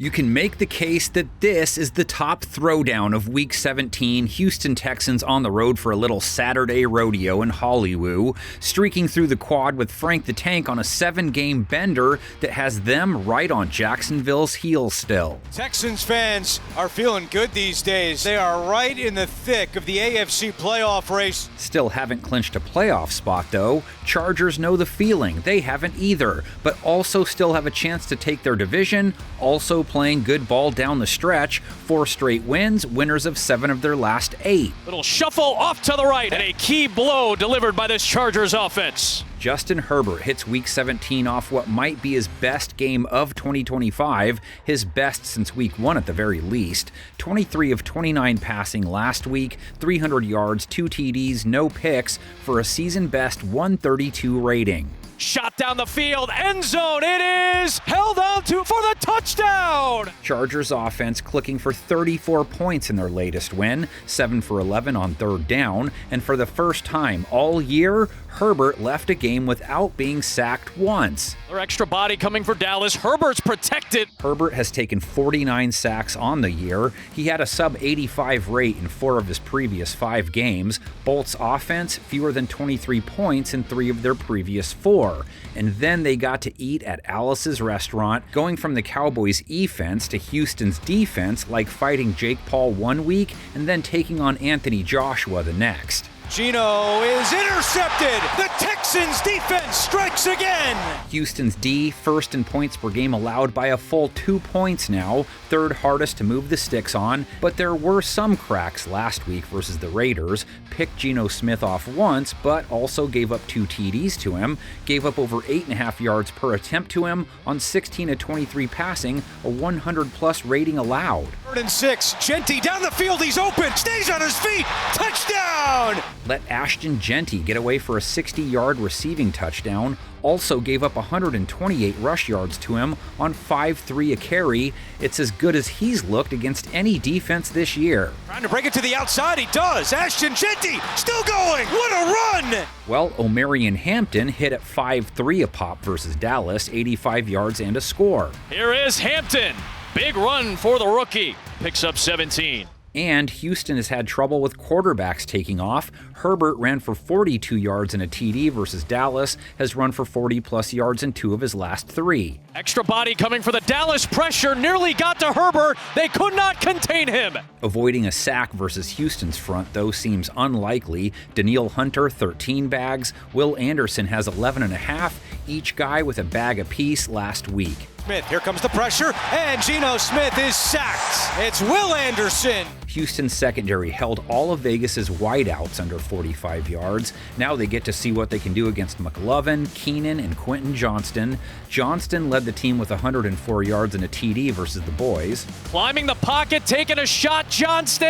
You can make the case that this is the top throwdown of Week 17. Houston Texans on the road for a little Saturday rodeo in Hollywood, streaking through the quad with Frank the Tank on a 7-game bender that has them right on Jacksonville's heels still. Texans fans are feeling good these days. They are right in the thick of the AFC playoff race. Still haven't clinched a playoff spot though. Chargers know the feeling. They haven't either, but also still have a chance to take their division, also playing good ball down the stretch. 4 straight wins, winners of 7 of their last 8. Little shuffle off to the right, and a key blow delivered by this Chargers offense. Justin Herbert hits Week 17 off what might be his best game of 2025, his best since Week 1 at the very least. 23 of 29 passing last week, 300 yards, 2 TDs, no picks, for a season-best 132 rating. Shot down the field, end zone, it is held on to for the touchdown! Chargers offense clicking for 34 points in their latest win, 7 for 11 on third down, and for the first time all year, Herbert left a game without being sacked once. Their extra body coming for Dallas. Herbert's protected. Herbert has taken 49 sacks on the year. He had a sub-85 rate in 4 of his previous 5 games. Bolt's offense, fewer than 23 points in 3 of their previous 4. And then they got to eat at Alice's restaurant, going from the Cowboys' offense to Houston's defense like fighting Jake Paul one week and then taking on Anthony Joshua the next. Geno is intercepted. The Texans defense strikes again. Houston's D, first in points per game allowed by a full 2 points now, third hardest to move the sticks on, but there were some cracks last week versus the Raiders. Picked Geno Smith off once, but also gave up 2 TDs to him, gave up over 8.5 yards per attempt to him on 16 of 23 passing, a 100-plus rating allowed. 3rd and 6, Genty down the field, he's open, stays on his feet, touchdown! Let Ashton Genty get away for a 60-yard receiving touchdown, also gave up 128 rush yards to him on 5.3 a carry. It's as good as he's looked against any defense this year. Trying to break it to the outside, he does. Ashton Genty still going. What a run! Well, Omarion Hampton hit at 5.3 a pop versus Dallas, 85 yards and a score. Here is Hampton. Big run for the rookie. Picks up 17. And Houston has had trouble with quarterbacks taking off. Herbert ran for 42 yards and a TD versus Dallas, has run for 40-plus yards in 2 of his last 3. Extra body coming for the Dallas pressure, nearly got to Herbert. They could not contain him. Avoiding a sack versus Houston's front, though, seems unlikely. Danielle Hunter, 13 bags. Will Anderson has 11.5, each guy with a bag apiece last week. Smith, here comes the pressure, and Geno Smith is sacked. It's Will Anderson. Houston's secondary held all of Vegas's wideouts under 45 yards. Now they get to see what they can do against McLovin, Keenan, and Quentin Johnston. Johnston led the team with 104 yards and a TD versus the boys. Climbing the pocket, taking a shot, Johnston!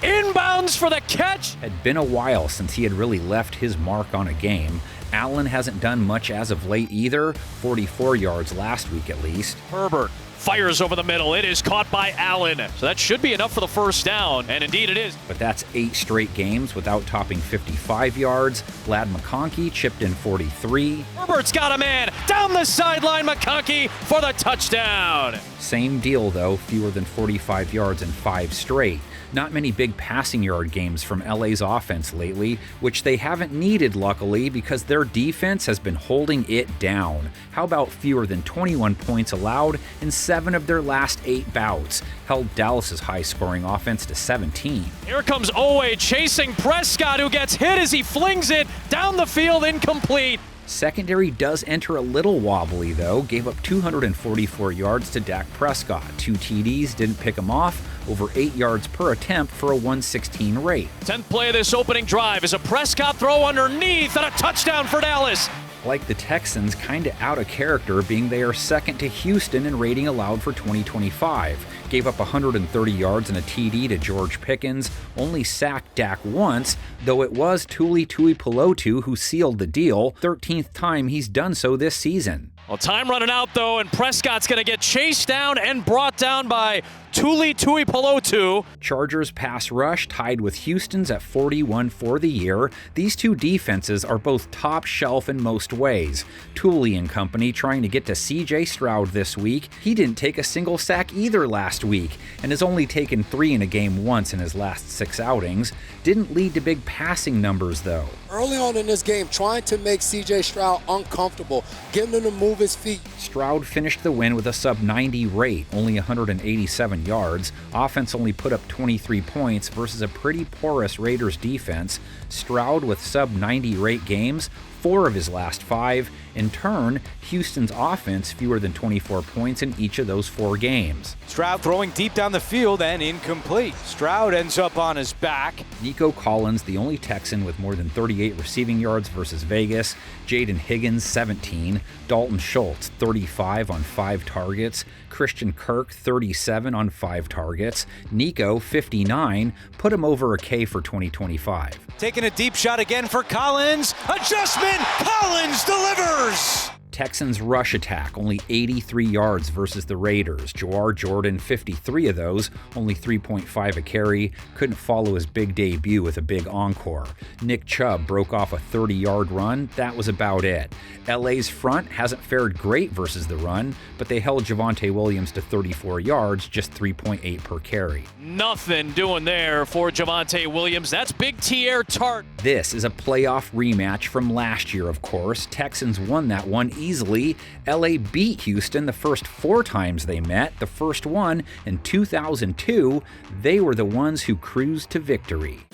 Inbounds for the catch! Had been a while since he had really left his mark on a game. Allen hasn't done much as of late either, 44 yards last week at least. Herbert fires over the middle. It is caught by Allen. So that should be enough for the first down, and indeed it is. But that's 8 straight games without topping 55 yards. Vlad McConkey chipped in 43. Herbert's got a man down the sideline. McConkey for the touchdown. Same deal though, fewer than 45 yards in 5 straight. Not many big passing yard games from LA's offense lately, which they haven't needed luckily because their defense has been holding it down. How about fewer than 21 points allowed in 7 of their last 8 bouts? Held Dallas's high-scoring offense to 17. Here comes Owe chasing Prescott, who gets hit as he flings it down the field, incomplete. Secondary does enter a little wobbly though, gave up 244 yards to Dak Prescott. 2 TDs, didn't pick him off, over 8 yards per attempt for a 116 rate. 10th play of this opening drive is a Prescott throw underneath and a touchdown for Dallas. Like the Texans, kinda out of character, being they are second to Houston in rating allowed for 2025. Gave up 130 yards and a TD to George Pickens, only sacked Dak once, though it was Tuli Tuipulotu who sealed the deal, 13th time he's done so this season. Well, time running out, though, and Prescott's going to get chased down and brought down by Tuli Tuipulotu. Chargers pass rush tied with Houston's at 41 for the year. These two defenses are both top shelf in most ways. Tuli and company trying to get to C.J. Stroud this week. He didn't take a single sack either last week and has only taken 3 in a game once in his last 6 outings. Didn't lead to big passing numbers though. Early on in this game, trying to make C.J. Stroud uncomfortable, getting him to move his feet. Stroud finished the win with a sub-90 rate, only 187 yards. Offense only put up 23 points versus a pretty porous Raiders defense. Stroud with sub-90 rate games, 4 of his last 5. In turn, Houston's offense fewer than 24 points in each of those 4 games. Stroud throwing deep down the field and incomplete. Stroud ends up on his back. Nico Collins, the only Texan with more than 38 receiving yards versus Vegas. Jaden Higgins, 17. Dalton Schultz, 35 on 5 targets. Christian Kirk, 37 on 5 targets. Nico, 59. Put him over a K for 2025. Taking a deep shot again for Collins. Adjustment! Collins delivers! Texans rush attack, only 83 yards versus the Raiders. Jawar Jordan, 53 of those, only 3.5 a carry. Couldn't follow his big debut with a big encore. Nick Chubb broke off a 30-yard run. That was about it. LA's front hasn't fared great versus the run, but they held Javonte Williams to 34 yards, just 3.8 per carry. Nothing doing there for Javonte Williams. That's Big Tier Tart. This is a playoff rematch from last year, of course. Texans won that one easily. LA beat Houston the first 4 times they met. The first one in 2002. They were the ones who cruised to victory.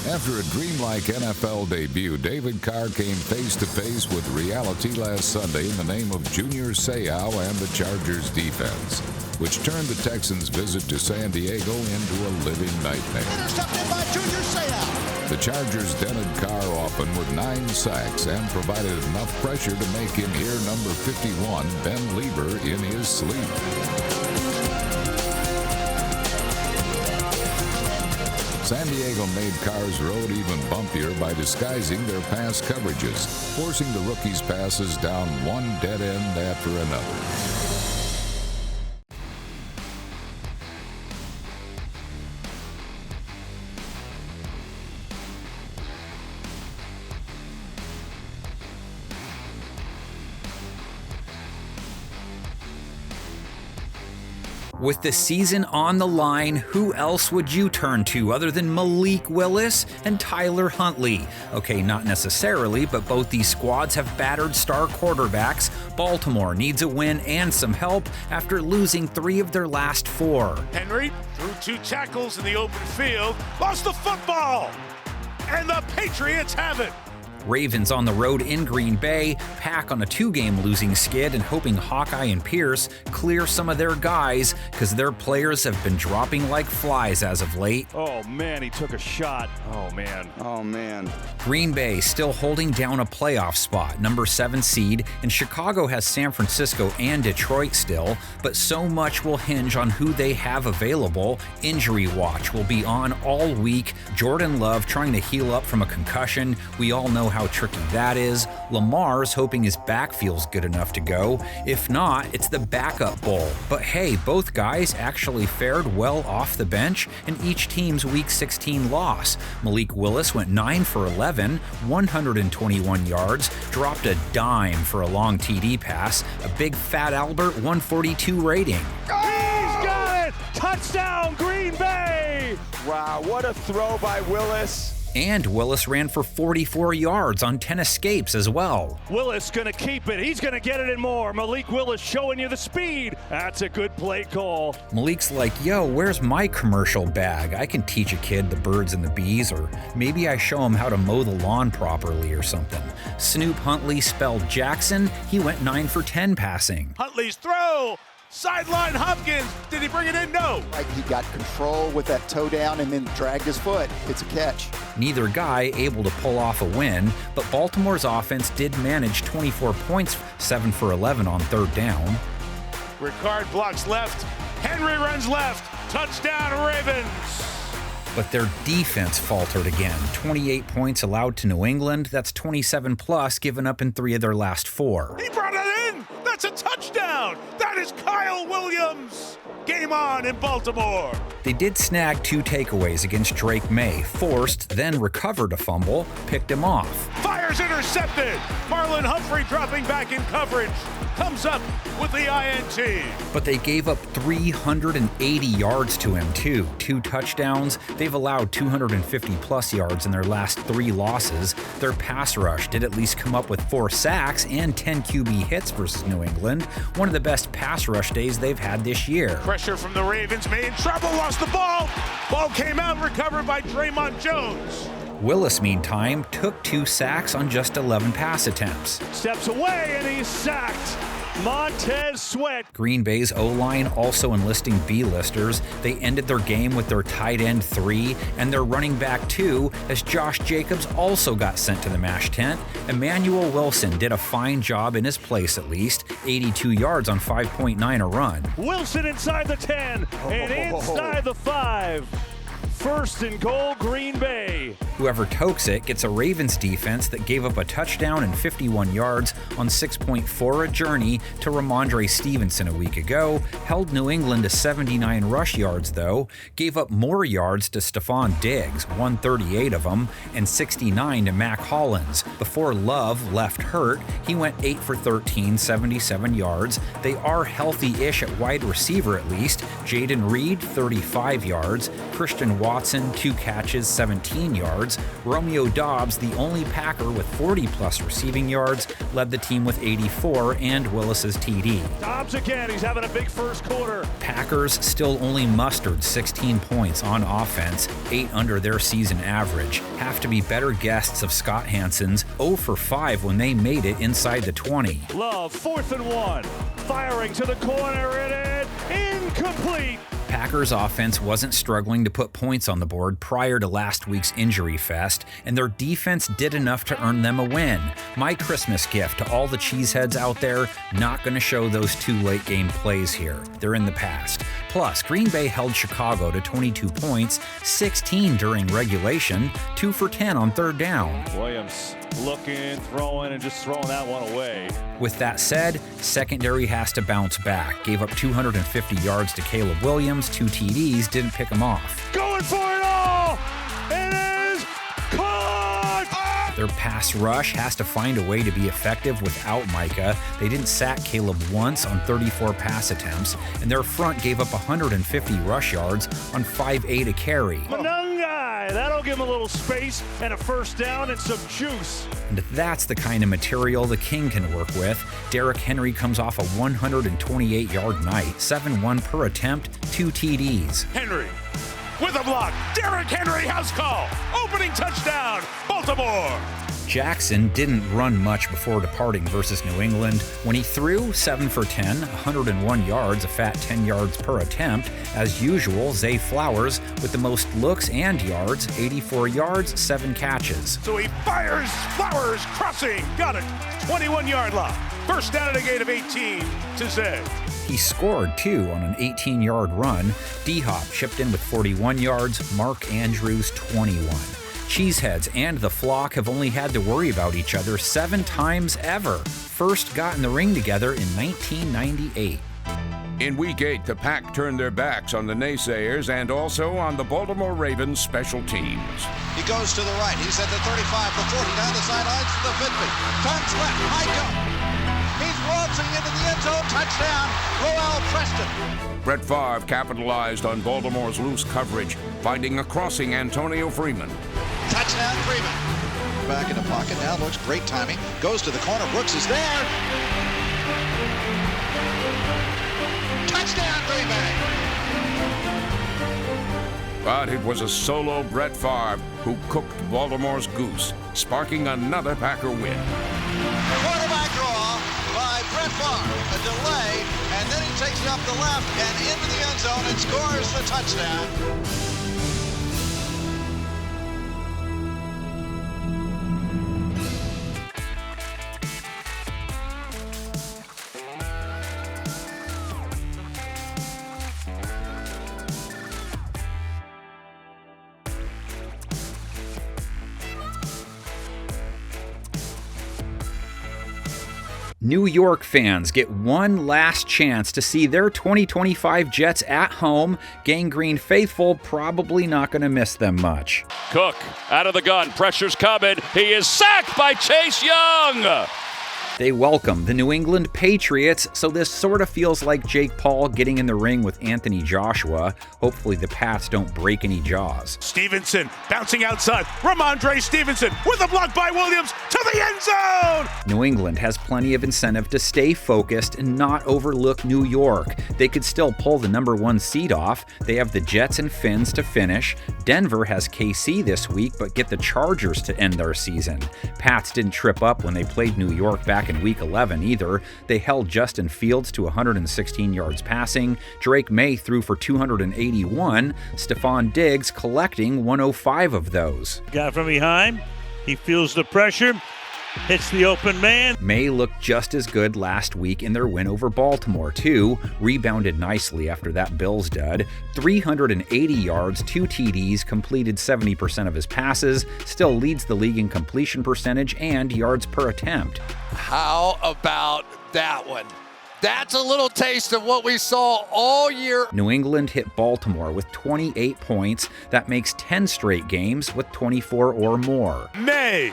After a dreamlike NFL debut, David Carr came face-to-face with reality last Sunday in the name of Junior Seau and the Chargers defense, which turned the Texans' visit to San Diego into a living nightmare. Intercepted by Junior Seau. The Chargers dented Carr often with 9 sacks and provided enough pressure to make him hear number 51, Ben Lieber, in his sleep. San Diego made Carr's road even bumpier by disguising their pass coverages, forcing the rookie's passes down one dead end after another. With the season on the line, who else would you turn to other than Malik Willis and Tyler Huntley? Okay, not necessarily, but both these squads have battered star quarterbacks. Baltimore needs a win and some help after losing 3 of their last 4. Henry threw 2 tackles in the open field, lost the football, and the Patriots have it. Ravens on the road in Green Bay, Pack on a 2-game losing skid and hoping Hawkeye and Pierce clear some of their guys because their players have been dropping like flies as of late. Oh man, he took a shot. Oh man. Green Bay still holding down a playoff spot, number 7 seed, and Chicago has San Francisco and Detroit still, but so much will hinge on who they have available. Injury watch will be on all week. Jordan Love trying to heal up from a concussion. We all know how tricky that is. Lamar's hoping his back feels good enough to go. If not, it's the backup bowl. But hey, both guys actually fared well off the bench in each team's Week 16 loss. Malik Willis went 9 for 11, 121 yards, dropped a dime for a long TD pass, a big fat Albert 142 rating. He's got it! Touchdown, Green Bay! Wow, what a throw by Willis. And Willis ran for 44 yards on 10 escapes as well. Willis gonna keep it. He's gonna get it and more. Malik Willis showing you the speed. That's a good play call. Malik's like, yo, where's my commercial bag? I can teach a kid the birds and the bees, or maybe I show him how to mow the lawn properly or something. Snoop Huntley spelled Jackson. He went 9 for 10 passing. Huntley's throw. Sideline Hopkins. Did he bring it in? No. He got control with that toe down and then dragged his foot. It's a catch. Neither guy able to pull off a win, but Baltimore's offense did manage 24 points, 7 for 11 on 3rd down. Ricard blocks left. Henry runs left. Touchdown, Ravens. But their defense faltered again. 28 points allowed to New England. That's 27 plus given up in 3 of their last 4. He brought it in. That's a touchdown. That is Kyle Williams. Game Game on in Baltimore. They did snag 2 takeaways against Drake May, forced, then recovered a fumble, picked him off. Fires intercepted. Marlon Humphrey dropping back in coverage. Comes up with the INT. But they gave up 380 yards to him, too. 2 touchdowns. They've allowed 250-plus yards in their last 3 losses. Their pass rush did at least come up with 4 sacks and 10 QB hits versus New England. One of the best pass rush days they've had this year. Pressure from the Ravens. May in trouble. Lost the ball. Ball came out. Recovered by Draymond Jones. Willis, meantime, took 2 sacks on just 11 pass attempts. Steps away and he's sacked. Montez Sweat. Green Bay's O-line also enlisting B-listers. They ended their game with their tight end 3 and their running back 2, as Josh Jacobs also got sent to the mash tent. Emmanuel Wilson did a fine job in his place, at least. 82 yards on 5.9 a run. Wilson inside the 10 and inside the 5. First and goal, Green Bay. Whoever tokes it gets a Ravens defense that gave up a touchdown and 51 yards on 6.4 a journey to Ramondre Stevenson a week ago, held New England to 79 rush yards though, gave up more yards to Stephon Diggs, 138 of them, and 69 to Mac Hollins. Before Love left hurt, he went 8 for 13, 77 yards. They are healthy-ish at wide receiver at least. Jaden Reed, 35 yards. Christian Watson, 2 catches, 17 yards. Romeo Doubs, the only Packer with 40-plus receiving yards, led the team with 84 and Willis's TD. Doubs again, he's having a big first quarter. Packers still only mustered 16 points on offense, 8 under their season average. Have to be better guests of Scott Hansen's 0 for 5 when they made it inside the 20. Love, 4th and 1. Firing to the corner, it is incomplete. Packers offense wasn't struggling to put points on the board prior to last week's injury fest, and their defense did enough to earn them a win. My Christmas gift to all the cheeseheads out there, not going to show those 2 late game plays here. They're in the past. Plus, Green Bay held Chicago to 22 points, 16 during regulation, 2 for 10 on 3rd down. Williams looking, throwing, and just throwing that one away. With that said, secondary has to bounce back. Gave up 250 yards to Caleb Williams, 2 TDs, didn't pick him off. Going for it all! It is caught! Their pass rush has to find a way to be effective without Micah. They didn't sack Caleb once on 34 pass attempts, and their front gave up 150 rush yards on 5.8 a carry. Manungai, that'll give him a little space and a first down and some juice. And that's the kind of material the King can work with. Derrick Henry comes off a 128-yard night, 7-1 per attempt, 2 TDs. Henry with a block. Derrick Henry, house call. Opening touchdown, Baltimore. Jackson didn't run much before departing versus New England. When he threw, 7 for 10, 101 yards, a fat 10 yards per attempt. As usual, Zay Flowers with the most looks and yards, 84 yards, 7 catches. So he fires. Flowers crossing. Got it. 21-yard line. First down at a gain of 18 to Zay. He scored, too, on an 18-yard run. D-Hop chipped in with 41 yards, Mark Andrews 21. Cheeseheads and the flock have only had to worry about each other 7 times ever. First got in the ring together in 1998. In Week 8, the Pack turned their backs on the naysayers and also on the Baltimore Ravens special teams. He goes to the right. He's at the 35, the 40, down the sidelines to the 50. Turns left. Micah. He's waltzing into the end zone. Touchdown, Roel Preston. Brett Favre capitalized on Baltimore's loose coverage, finding a crossing Antonio Freeman. Touchdown, Freeman. Back in the pocket now. Looks great timing. Goes to the corner. Brooks is there. Touchdown, Green Bay. But it was a solo Brett Favre who cooked Baltimore's goose, sparking another Packer win. Quarterback draw by Brett Favre. A delay, and then he takes it up the left and into the end zone and scores the touchdown. New York fans get one last chance to see their 2025 Jets at home. Gang Green faithful probably not going to miss them much. Cook out of the gun. Pressure's coming. He is sacked by Chase Young. They welcome the New England Patriots, so this sort of feels like Jake Paul getting in the ring with Anthony Joshua. Hopefully the Pats don't break any jaws. Stevenson bouncing outside. Ramondre Stevenson with a block by Williams to the end zone. New England has plenty of incentive to stay focused and not overlook New York. They could still pull the number 1 seed off. They have the Jets and Finns to finish. Denver has KC this week, but get the Chargers to end their season. Pats didn't trip up when they played New York back in Week 11 either. They held Justin Fields to 116 yards passing. Drake May threw for 281. Stephon Diggs collecting 105 of those. Guy from behind, he feels the pressure, hits the open man. May looked just as good last week in their win over Baltimore, too. Rebounded nicely after that Bills dud. 380 yards, 2 TDs, completed 70% of his passes, still leads the league in completion percentage and yards per attempt. How about that one? That's a little taste of what we saw all year. New England hit Baltimore with 28 points. That makes 10 straight games with 24 or more. May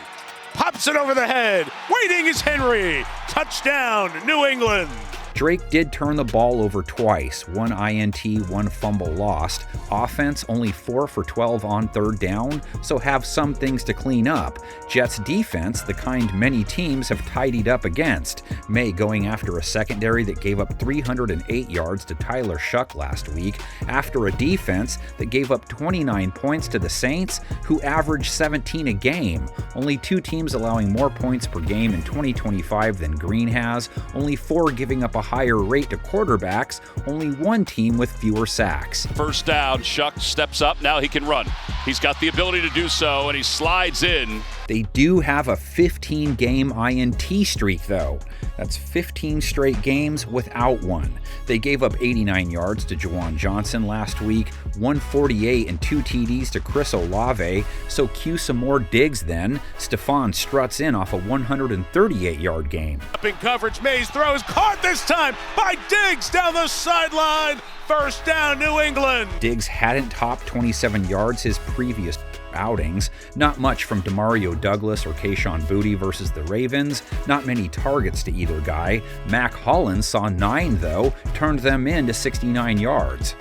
pops it over the head. Waiting is Henry. Touchdown, New England. Drake did turn the ball over twice, 1 INT, 1 fumble lost. Offense only 4 for 12 on third down, so have some things to clean up. Jets defense, the kind many teams have tidied up against. May going after a secondary that gave up 308 yards to Tyler Shuck last week, after a defense that gave up 29 points to the Saints, who averaged 17 a game. Only 2 teams allowing more points per game in 2025 than Green has, only 4 giving up a higher rate to quarterbacks, only 1 team with fewer sacks. First down, Shuck steps up, now he can run. He's got the ability to do so, and he slides in. They do have a 15-game INT streak, though. That's 15 straight games without one. They gave up 89 yards to Juwan Johnson last week, 148 and 2 TDs to Chris Olave, so cue some more Diggs then. Stephon struts in off a 138-yard game. Up in coverage, Mays throws caught this time by Diggs down the sideline. First down, New England. Diggs hadn't topped 27 yards his previous outings. Not much from Demario Douglas or Kayshon Boutte versus the Ravens. Not many targets to either guy. Mac Hollins saw 9 though, turned them into 69 yards.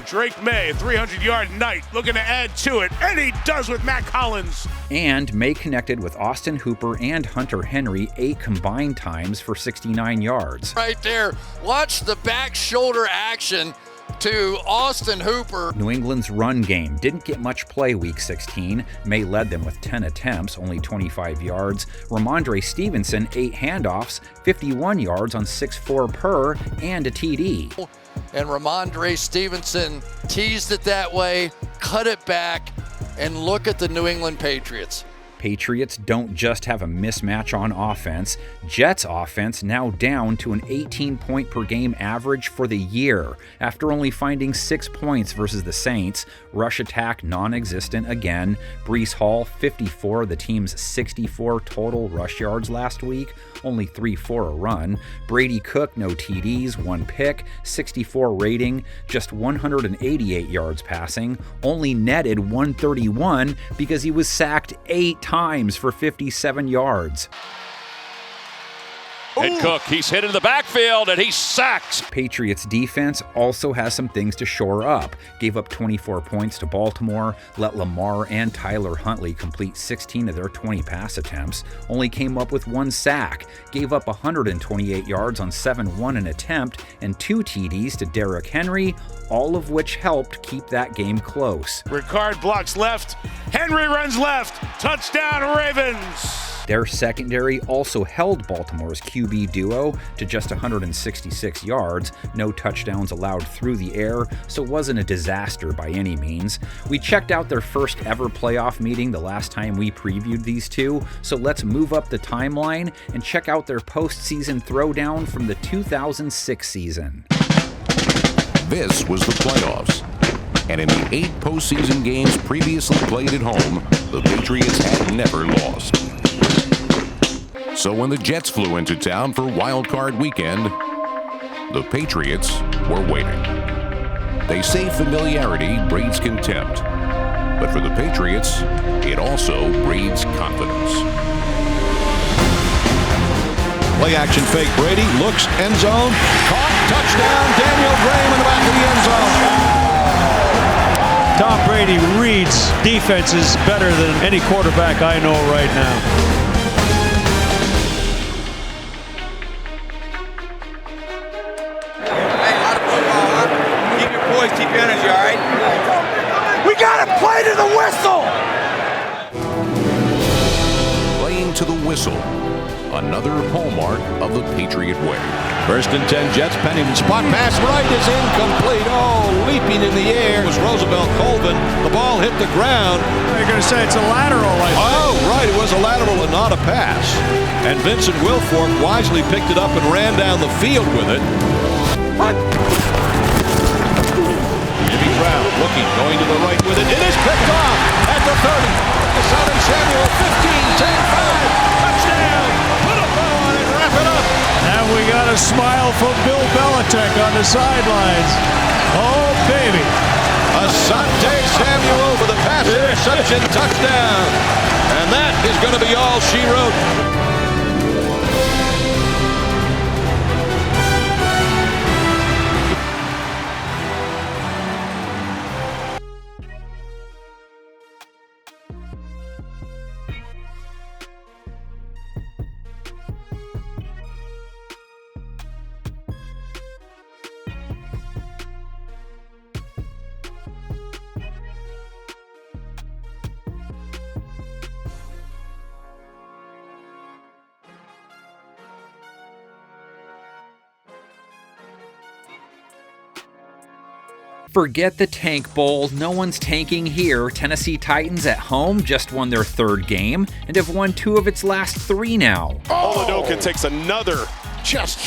Drake May, 300-yard night, looking to add to it, and he does with Mac Hollins. And May connected with Austin Hooper and Hunter Henry 8 combined times for 69 yards. Right there, watch the back shoulder action to Austin Hooper. New England's run game didn't get much play week 16. May led them with 10 attempts, only 25 yards. Ramondre Stevenson 8 handoffs, 51 yards on 6-4 per, and a TD. And Ramondre Stevenson teased it that way, cut it back, and look at the New England Patriots. Patriots don't just have a mismatch on offense. Jets offense now down to an 18-point per game average for the year after only finding 6 points versus the Saints. Rush attack non-existent again. Breece Hall 54, the team's 64 total rush yards last week, only 3 for a run. Brady Cook no TDs, 1 pick, 64 rating, just 188 yards passing, only netted 131 because he was sacked 8 times for 57 yards. And Cook, he's hit in the backfield, and he's sacked. Patriots defense also has some things to shore up. Gave up 24 points to Baltimore, let Lamar and Tyler Huntley complete 16 of their 20 pass attempts, only came up with 1 sack, gave up 128 yards on 7-1 an attempt, and 2 TDs to Derrick Henry, all of which helped keep that game close. Ricard blocks left, Henry runs left, touchdown Ravens. Their secondary also held Baltimore's QB duo to just 166 yards, no touchdowns allowed through the air, so it wasn't a disaster by any means. We checked out their first ever playoff meeting the last time we previewed these two, so let's move up the timeline and check out their postseason throwdown from the 2006 season. This was the playoffs. And in the 8 postseason games previously played at home, the Patriots had never lost. So when the Jets flew into town for Wild Card Weekend, the Patriots were waiting. They say familiarity breeds contempt, but for the Patriots, it also breeds confidence. Play action fake. Brady looks, end zone, caught, touchdown, Daniel Graham in the back of the end zone. Tom Brady reads defenses better than any quarterback I know right now. Hey, a lot of football, huh? Keep your poise, keep your energy, all right? We got to play to the whistle. Playing to the whistle, another hallmark of the Patriot way. First and 10 Jets. Pennington spot pass right is incomplete. Oh, leaping in the air was Roosevelt Colvin. The ball hit the ground. You're going to say it's a lateral. Oh, right. It was a lateral and not a pass. And Vincent Wilfork wisely picked it up and ran down the field with it. Jimmy Brown looking, going to the right with it. It is picked off at the 30. Sonny Samuel, 15, 10, 5. Touchdown. Put a bow on it, wrap it up. And we got a smile from Bill Belichick on the sidelines. Oh, baby. Asante Samuel for the pass interception touchdown. And that is going to be all she wrote. Forget the Tank Bowl, no one's tanking here. Tennessee Titans at home just won their third game and have won 2 of its last 3 now. Oladokun takes another Chest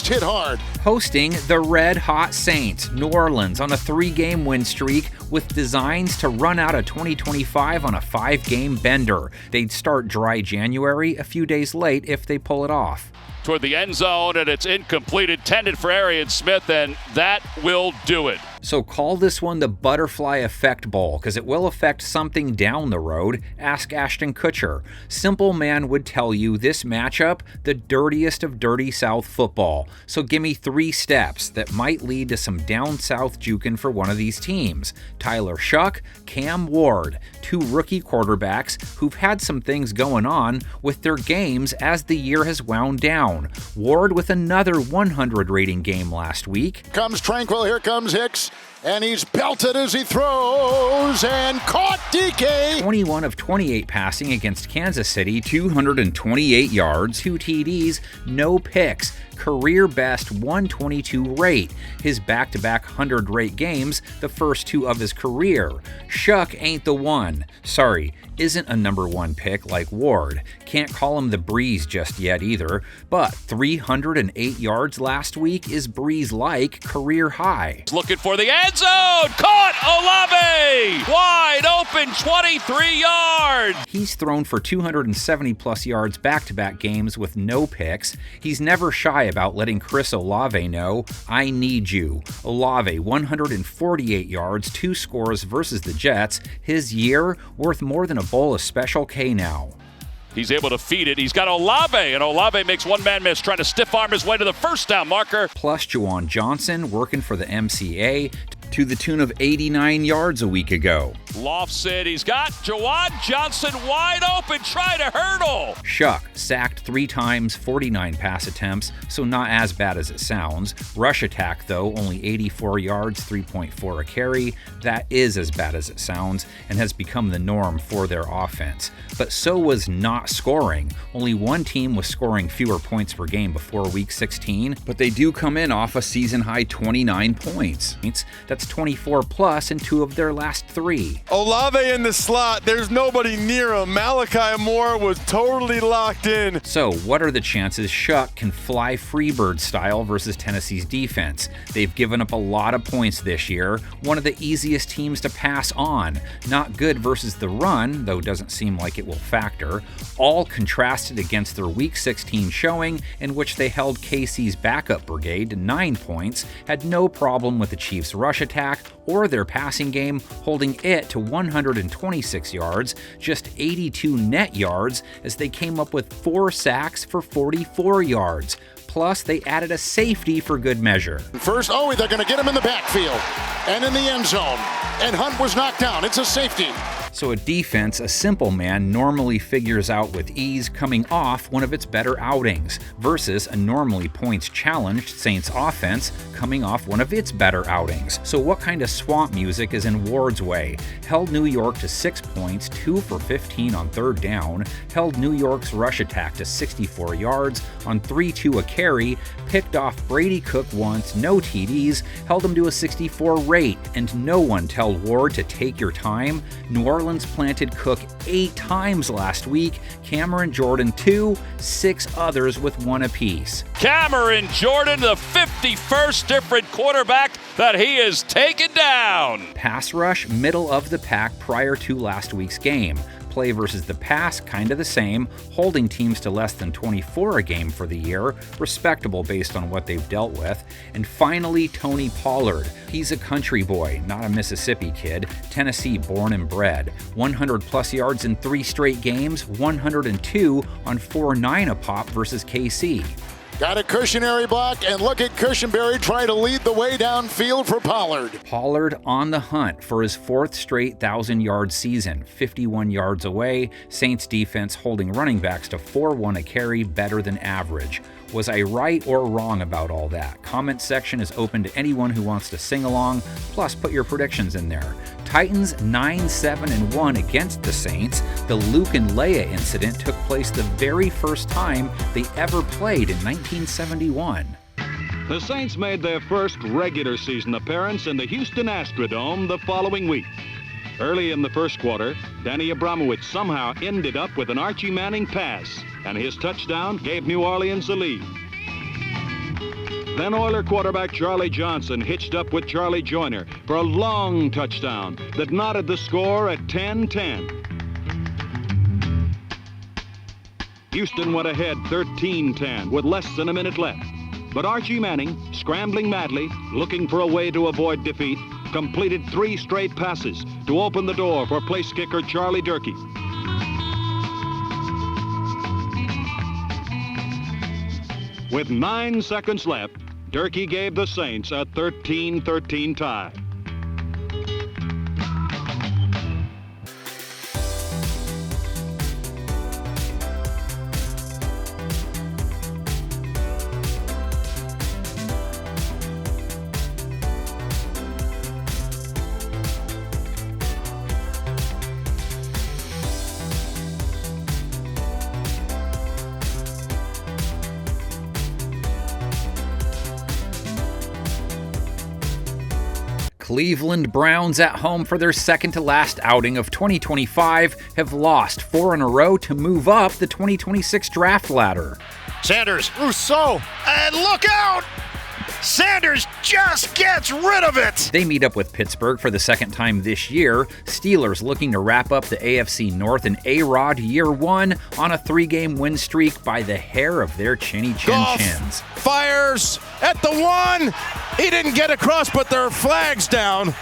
hit hard. Hosting the Red Hot Saints, New Orleans, on a 3-game win streak with designs to run out of 2025 on a 5-game bender. They'd start dry January a few days late if they pull it off. Toward the end zone, and it's incomplete, intended for Arian Smith, and that will do it. So call this one the Butterfly Effect Bowl, because it will affect something down the road. Ask Ashton Kutcher. Simple Man would tell you this matchup, the dirtiest of dirty South football. So give me 3 steps that might lead to some down south juking for one of these teams. Tyler Shuck, Cam Ward, 2 rookie quarterbacks who've had some things going on with their games as the year has wound down. Ward with another 100 rating game last week. Comes Tranquil, here comes Hicks. And he's belted as he throws and caught DK. 21 of 28 passing against Kansas City, 228 yards, 2 TDs, no picks. Career best 122 rate. His back-to-back 100 rate games, the first 2 of his career. Shuck ain't the one. Sorry, isn't a number 1 pick like Ward. Can't call him the Breeze just yet either, but 308 yards last week is Breeze-like career high. Looking for the end zone, caught Olave! Wide open, 23 yards! He's thrown for 270 plus yards back-to-back games with no picks. He's never shy about letting Chris Olave know, I need you. Olave, 148 yards, 2 scores versus the Jets. His year, worth more than a bowl of Special K now. He's able to feed it. He's got Olave, and Olave makes one man miss, trying to stiff arm his way to the first down marker. Plus Juwan Johnson working for the MCA to the tune of 89 yards a week ago. Lofts he's got Juwan Johnson wide open, try to hurdle. Shuck sacked 3 times, 49 pass attempts, so not as bad as it sounds. Rush attack though, only 84 yards, 3.4 a carry. That is as bad as it sounds and has become the norm for their offense. But so was not scoring. Only one team was scoring fewer points per game before week 16, but they do come in off a season high 29 points. That's That's 24 plus in 2 of their last 3. Olave in the slot. There's nobody near him. Malachi Moore was totally locked in. So what are the chances Shuck can fly Freebird style versus Tennessee's defense? They've given up a lot of points this year. One of the easiest teams to pass on. Not good versus the run, though doesn't seem like it will factor. All contrasted against their Week 16 showing, in which they held KC's backup brigade to 9 points, had no problem with the Chiefs' rush attack or their passing game, holding it to 126 yards, just 82 net yards, as they came up with 4 sacks for 44 yards. Plus, they added a safety for good measure. First, they're going to get him in the backfield and in the end zone. And Hunt was knocked down. It's a safety. So a defense a simple man normally figures out with ease coming off one of its better outings, versus a normally points-challenged Saints offense coming off one of its better outings. So what kind of swamp music is in Ward's way? Held New York to 6 points, 2 for 15 on 3rd down, held New York's rush attack to 64 yards on 3-2 a carry, picked off Brady Cook once, no TDs, held him to a 64 rate, and no one tell Ward to take your time. New Orleans planted Cook 8 times last week, Cameron Jordan 2, 6 others with 1 apiece. Cameron Jordan, the 51st different quarterback that he has taken down. Pass rush, middle of the pack prior to last week's game. Play versus the pass, kind of the same, holding teams to less than 24 a game for the year, respectable based on what they've dealt with. And finally, Tony Pollard. He's a country boy, not a Mississippi kid, Tennessee born and bred. 100 plus yards in 3 straight games, 102 on 4-9 a pop versus KC. Got a cushion-ary block, and look at Cushenberry trying to lead the way downfield for Pollard. Pollard on the hunt for his 4th straight 1,000-yard season, 51 yards away. Saints defense holding running backs to 4-1 a carry, better than average. Was I right or wrong about all that? Comment section is open to anyone who wants to sing along, plus put your predictions in there. Titans 9-7-1 against the Saints. The Luke and Leia incident took place the very first time they ever played in 1971. The Saints made their first regular season appearance in the Houston Astrodome the following week. Early in the first quarter, Danny Abramowitz somehow ended up with an Archie Manning pass, and his touchdown gave New Orleans the lead. Then Oiler quarterback Charlie Johnson hitched up with Charlie Joyner for a long touchdown that knotted the score at 10-10. Houston went ahead 13-10 with less than a minute left. But Archie Manning, scrambling madly, looking for a way to avoid defeat, completed 3 straight passes to open the door for place kicker Charlie Durkee. With 9 seconds left, Durkee gave the Saints a 13-13 tie. Cleveland Browns at home for their second to last outing of 2025 have lost 4 in a row to move up the 2026 draft ladder. Sanders, Rousseau, and look out! Sanders just gets rid of it! They meet up with Pittsburgh for the second time this year. Steelers looking to wrap up the AFC North in A-Rod year 1 on a 3-game win streak by the hair of their chinny chins. Fires at the 1. He didn't get across, but their flag's down.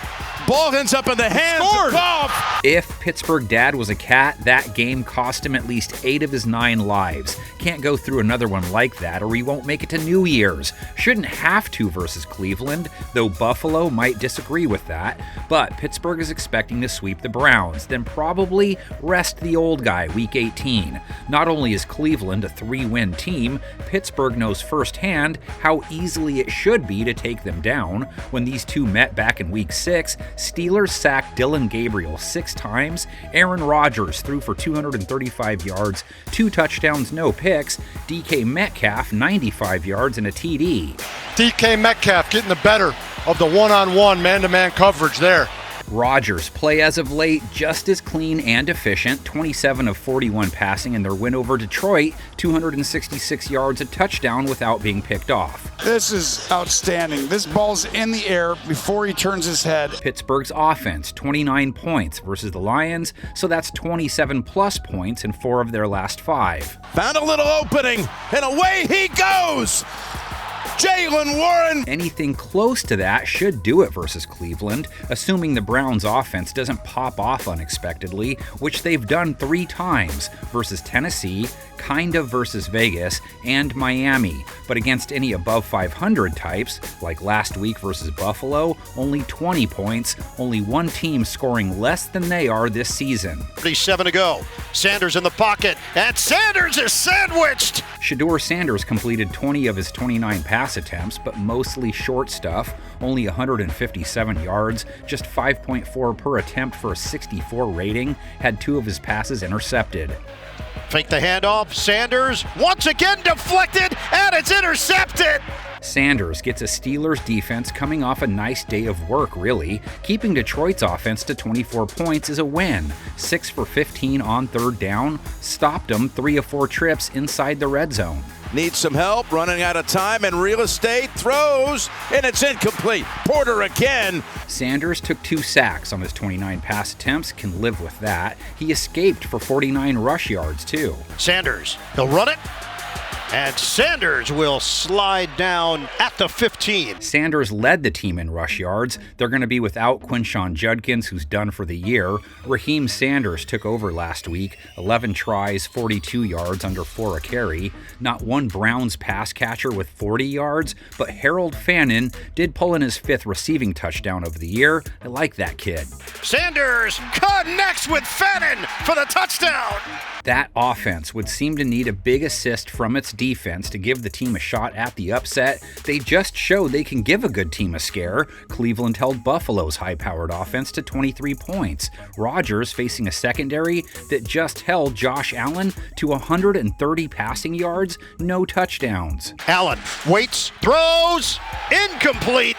Ball ends up in the hands of Goff. If Pittsburgh dad was a cat, that game cost him at least 8 of his 9 lives. Can't go through another one like that or he won't make it to New Year's. Shouldn't have to versus Cleveland, though Buffalo might disagree with that. But Pittsburgh is expecting to sweep the Browns, then probably rest the old guy week 18. Not only is Cleveland a 3-win team, Pittsburgh knows firsthand how easily it should be to take them down. When these two met back in week 6, Steelers sacked Dylan Gabriel 6 times. Aaron Rodgers threw for 235 yards, 2 touchdowns, no picks. DK Metcalf 95 yards and a TD. DK Metcalf getting the better of the one-on-one, man-to-man coverage there. Rodgers' play as of late just as clean and efficient, 27 of 41 passing in their win over Detroit, 266 yards, a touchdown without being picked off. This is outstanding. This ball's in the air before he turns his head. Pittsburgh's offense, 29 points versus the Lions, so that's 27 plus points in 4 of their last 5. Found a little opening, and away he goes! Jaylen Warren! Anything close to that should do it versus Cleveland, assuming the Browns' offense doesn't pop off unexpectedly, which they've done 3 times versus Tennessee, kind of versus Vegas, and Miami. But against any above 500 types, like last week versus Buffalo, only 20 points, only one team scoring less than they are this season. 37 to go. Sanders in the pocket, and Sanders is sandwiched! Shedeur Sanders completed 20 of his 29 pass attempts, but mostly short stuff, only 157 yards, just 5.4 per attempt for a 64 rating, had 2 of his passes intercepted. Fake the handoff, Sanders once again deflected, and it's intercepted! Sanders gets a Steelers defense coming off a nice day of work, really. Keeping Detroit's offense to 24 points is a win. 6 for 15 on 3rd down, stopped them 3 of 4 trips inside the red zone. Needs some help, running out of time, and real estate, throws, and it's incomplete. Porter again. Sanders took 2 sacks on his 29 pass attempts, can live with that. He escaped for 49 rush yards, too. Sanders, he'll run it, and Sanders will slide down at the 15. Sanders led the team in rush yards. They're going to be without Quinshon Judkins, who's done for the year. Raheem Sanders took over last week, 11 tries, 42 yards, under 4 a carry. Not one Browns pass catcher with 40 yards, but Harold Fannin did pull in his 5th receiving touchdown of the year. I like that kid. Sanders connects with Fannin for the touchdown. That offense would seem to need a big assist from its defense to give the team a shot at the upset. They just showed they can give a good team a scare. Cleveland held Buffalo's high-powered offense to 23 points. Rodgers facing a secondary that just held Josh Allen to 130 passing yards, no touchdowns. Allen waits, throws, incomplete.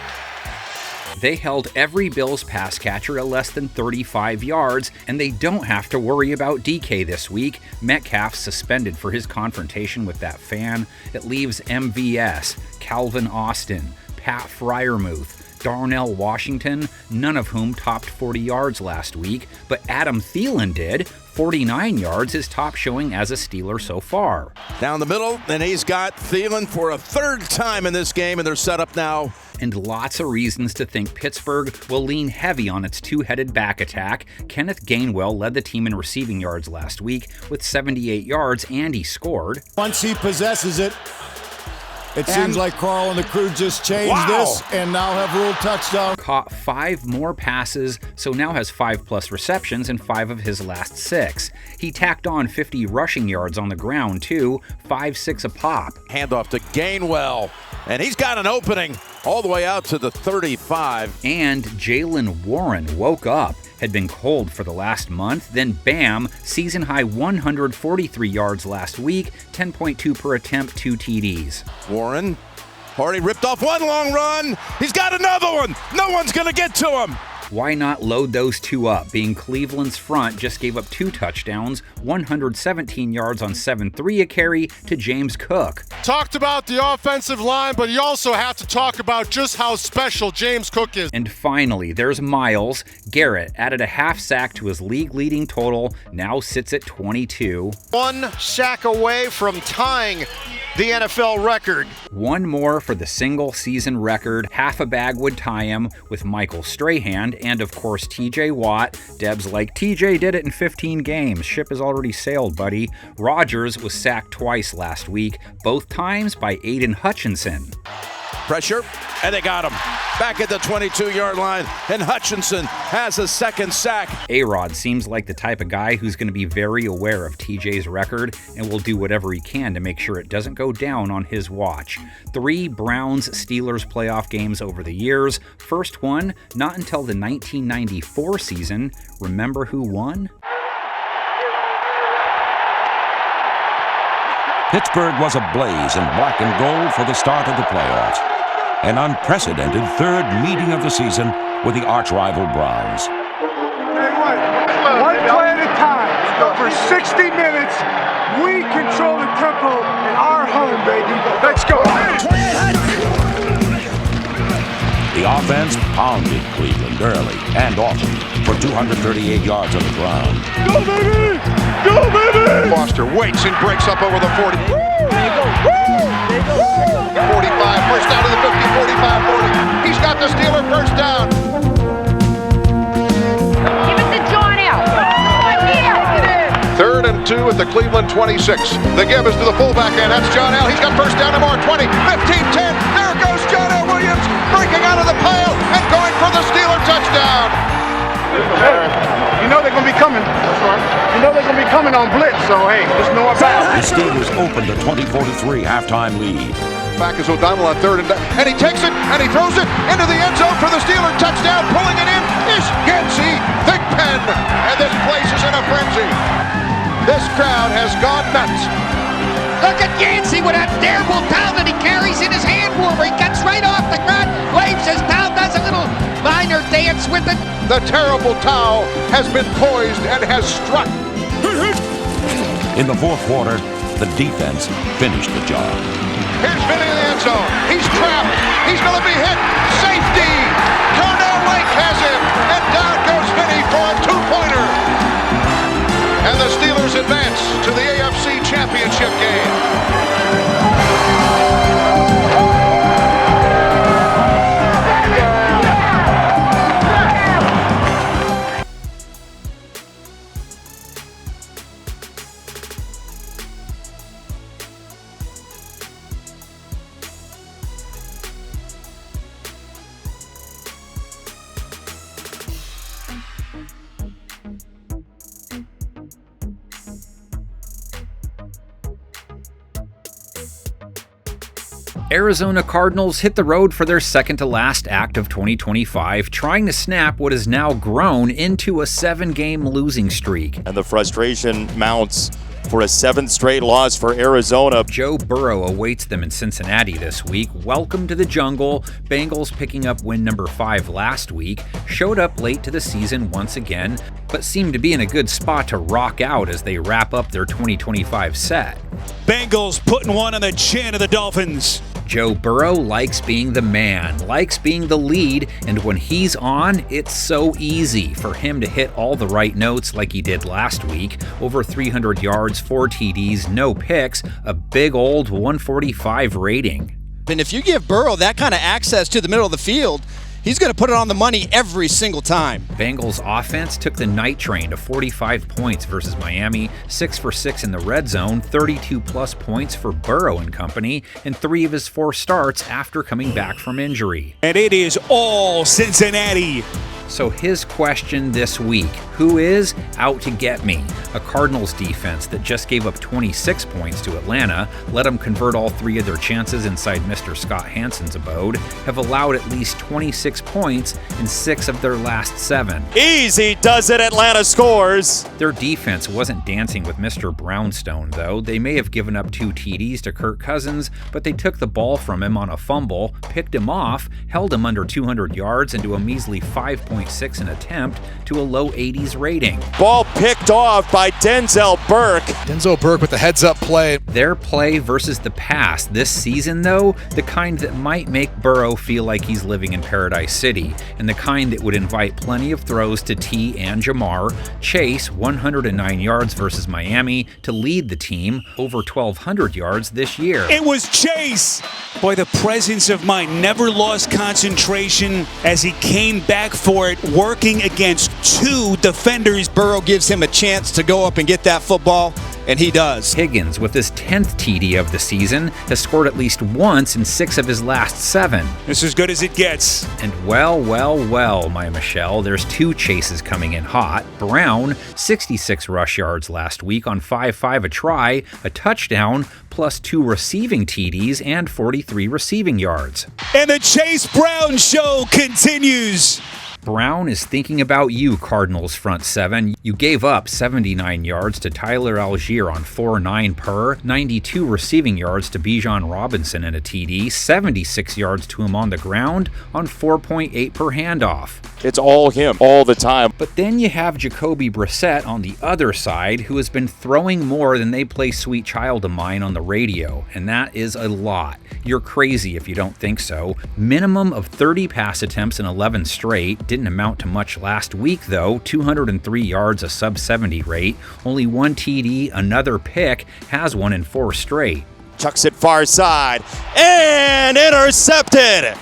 They held every Bills pass catcher at less than 35 yards, and they don't have to worry about DK this week. Metcalf suspended for his confrontation with that fan. It leaves MVS, Calvin Austin, Pat Freiermuth, Darnell Washington, none of whom topped 40 yards last week, but Adam Thielen did. 49 yards, his top showing as a Steeler so far. Down the middle, and he's got Thielen for a 3rd time in this game, and they're set up now. And lots of reasons to think Pittsburgh will lean heavy on its 2-headed back attack. Kenneth Gainwell led the team in receiving yards last week with 78 yards, and he scored. Once he possesses it, it seems like Carl and the crew just changed this and now have ruled touchdown. Caught 5 more passes, so now has 5+ receptions in 5 of his last 6. He tacked on 50 rushing yards on the ground, too, 5-6 a pop. Handoff to Gainwell, and he's got an opening all the way out to the 35. And Jaylen Warren woke up. Had been cold for the last month, then bam, season-high 143 yards last week, 10.2 per attempt, 2 TDs. Warren already ripped off one long run. He's got another one. No one's going to get to him. Why not load those 2 up? Being Cleveland's front just gave up 2 touchdowns, 117 yards on 7-3 a carry to James Cook. Talked about the offensive line, but you also have to talk about just how special James Cook is. And finally, there's Myles. Garrett added a half sack to his league-leading total, now sits at 22. 1 sack away from tying the NFL record. 1 more for the single-season record. Half a bag would tie him with Michael Strahan and, of course, TJ Watt. Deb's like, TJ did it in 15 games. Ship has already sailed, buddy. Rodgers was sacked twice last week, both times by Aiden Hutchinson. Pressure, and they got him. Back at the 22-yard line, and Hutchinson has a 2nd sack. A-Rod seems like the type of guy who's going to be very aware of TJ's record and will do whatever he can to make sure it doesn't go down on his watch. 3 Browns-Steelers playoff games over the years. First one, not until the 1994 season. Remember who won? Pittsburgh was ablaze in black and gold for the start of the playoffs. an unprecedented third meeting of the season with the arch-rival Browns. One play at a time. For 60 minutes, we control the tempo in our home, baby. Let's go. The offense pounded Cleveland early and often for 238 yards on the ground. Go, baby! Go, baby! Foster waits and breaks up over the 40. There you go. There you go. 45, first down to the 50, 45, 40. He's got the Steeler first down. Give it to John L. 3rd and 2 at the Cleveland 26. The give is to the fullback, and that's John L. He's got first down and more. 20, 15, 10. There goes John L. Williams breaking out of the pile and going for the Steeler touchdown. Hey, you know they're going to be coming. That's right. You know they're going to be coming on blitz, so hey, just know about it. The Steelers opened a 24-3 halftime lead. Back is O'Donnell on 3rd and he takes it and he throws it into the end zone for the Steeler touchdown. Pulling it in is Yancey Thigpen, and this place is in a frenzy. This crowd has gone nuts. Look at Yancey with that terrible towel that he carries in his hand warmer. He cuts right off the ground, waves his towel, does a little minor dance with it. The terrible towel has been poised and has struck. In the fourth quarter, the defense finished the job. Here's Vinny in the end zone. He's trapped. He's going to be hit. Safety. Cornell Lake has him. And down goes Vinny for a two-pointer. And the Steelers advance to the AFC Championship game. Arizona Cardinals hit the road for their second-to-last act of 2025, trying to snap what has now grown into a 7-game losing streak. And the frustration mounts for a 7th straight loss for Arizona. Joe Burrow awaits them in Cincinnati this week. Welcome to the jungle. Bengals picking up win number 5 last week, showed up late to the season once again, but seemed to be in a good spot to rock out as they wrap up their 2025 set. Bengals putting one on the chin of the Dolphins. Joe Burrow likes being the man, likes being the lead, and when he's on, it's so easy for him to hit all the right notes like he did last week. Over 300 yards, 4 TDs, no picks, a big old 145 rating. And if you give Burrow that kind of access to the middle of the field, he's going to put it on the money every single time. Bengals offense took the night train to 45 points versus Miami, 6 for 6 in the red zone, 32-plus points for Burrow and company, and 3 of his 4 starts after coming back from injury. And it is all Cincinnati. So his question this week, who is out to get me? A Cardinals defense that just gave up 26 points to Atlanta, let them convert all 3 of their chances inside Mr. Scott Hansen's abode, have allowed at least 26 points in 6 of their last 7. Easy does it, Atlanta scores. Their defense wasn't dancing with Mr. Brownstone, though. They may have given up 2 TDs to Kirk Cousins, but they took the ball from him on a fumble, picked him off, held him under 200 yards into a measly 5.6 an attempt to a low 80s rating. Ball picked off by Denzel Burke. Denzel Burke with the heads-up play. Their play versus the pass this season, though, the kind that might make Burrow feel like he's living in Paradise City, and the kind that would invite plenty of throws to T and Jamar. Chase, 109 yards versus Miami to lead the team, over 1,200 yards this year. It was Chase. Boy, the presence of mind, never lost concentration as he came back for it, working against 2 defenders. Burrow gives him a chance to go up and get that football, and he does. Higgins, with his 10th TD of the season, has scored at least once in 6 of his last 7. It's as good as it gets. And well, my Michelle, there's 2 chases coming in hot. Brown, 66 rush yards last week on 5-5 a try, a touchdown, plus 2 receiving TDs and 43 receiving yards. And the Chase Brown show continues. Brown is thinking about you, Cardinals front seven. You gave up 79 yards to Tyler Algier on 4.9 per, 92 receiving yards to Bijan Robinson in a TD, 76 yards to him on the ground on 4.8 per handoff. It's all him, all the time. But then you have Jacoby Brissett on the other side, who has been throwing more than they play Sweet Child of Mine on the radio, and that is a lot. You're crazy if you don't think so. Minimum of 30 pass attempts in 11 straight. Didn't amount to much last week, though. 203 yards, a sub-70 rate. Only one TD, another pick, has one in 4 straight. Chucks it far side, and intercepted!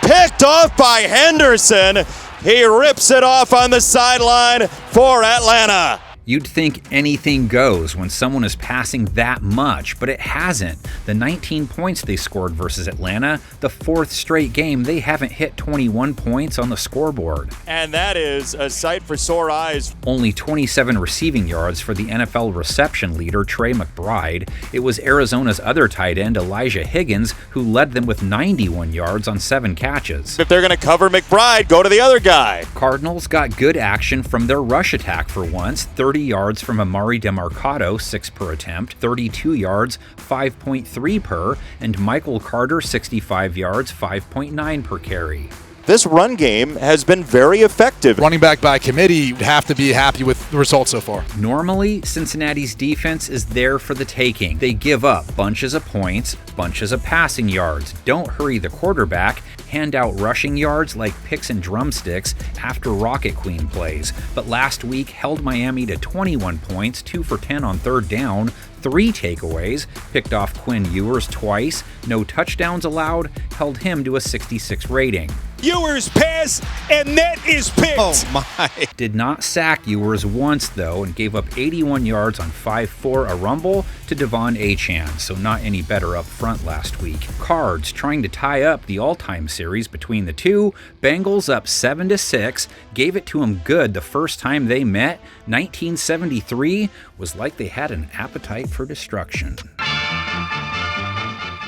Picked off by Henderson. He rips it off on the sideline for Atlanta. You'd think anything goes when someone is passing that much, but it hasn't. The 19 points they scored versus Atlanta, the 4th straight game they haven't hit 21 points on the scoreboard. And that is a sight for sore eyes. Only 27 receiving yards for the NFL reception leader, Trey McBride. It was Arizona's other tight end, Elijah Higgins, who led them with 91 yards on 7 catches. If they're going to cover McBride, go to the other guy. Cardinals got good action from their rush attack for once. 30 yards from Amari DeMarcado, 6 per attempt, 32 yards, 5.3 per, and Michael Carter, 65 yards, 5.9 per carry. This run game has been very effective. Running back by committee, you'd have to be happy with the results so far. Normally, Cincinnati's defense is there for the taking. They give up bunches of points, bunches of passing yards, don't hurry the quarterback, hand out rushing yards like picks and drumsticks after Rocket Queen plays. But last week held Miami to 21 points, 2 for 10 on 3rd down, 3 takeaways, picked off Quinn Ewers twice, no touchdowns allowed, held him to a 66 rating. Ewers pass, and net is picked. Oh my. Did not sack Ewers once, though, and gave up 81 yards on 5-4 a rumble to Devon Achane, so not any better up front last week. Cards trying to tie up the all-time series between the two. Bengals up 7-6, gave it to them good the first time they met. 1973 was like they had an appetite for destruction.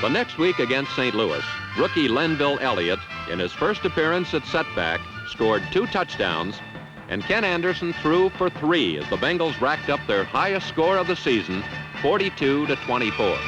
The next week against St. Louis, rookie Lenville Elliott, in his first appearance at setback, scored 2 touchdowns, and Ken Anderson threw for 3 as the Bengals racked up their highest score of the season, 42-24.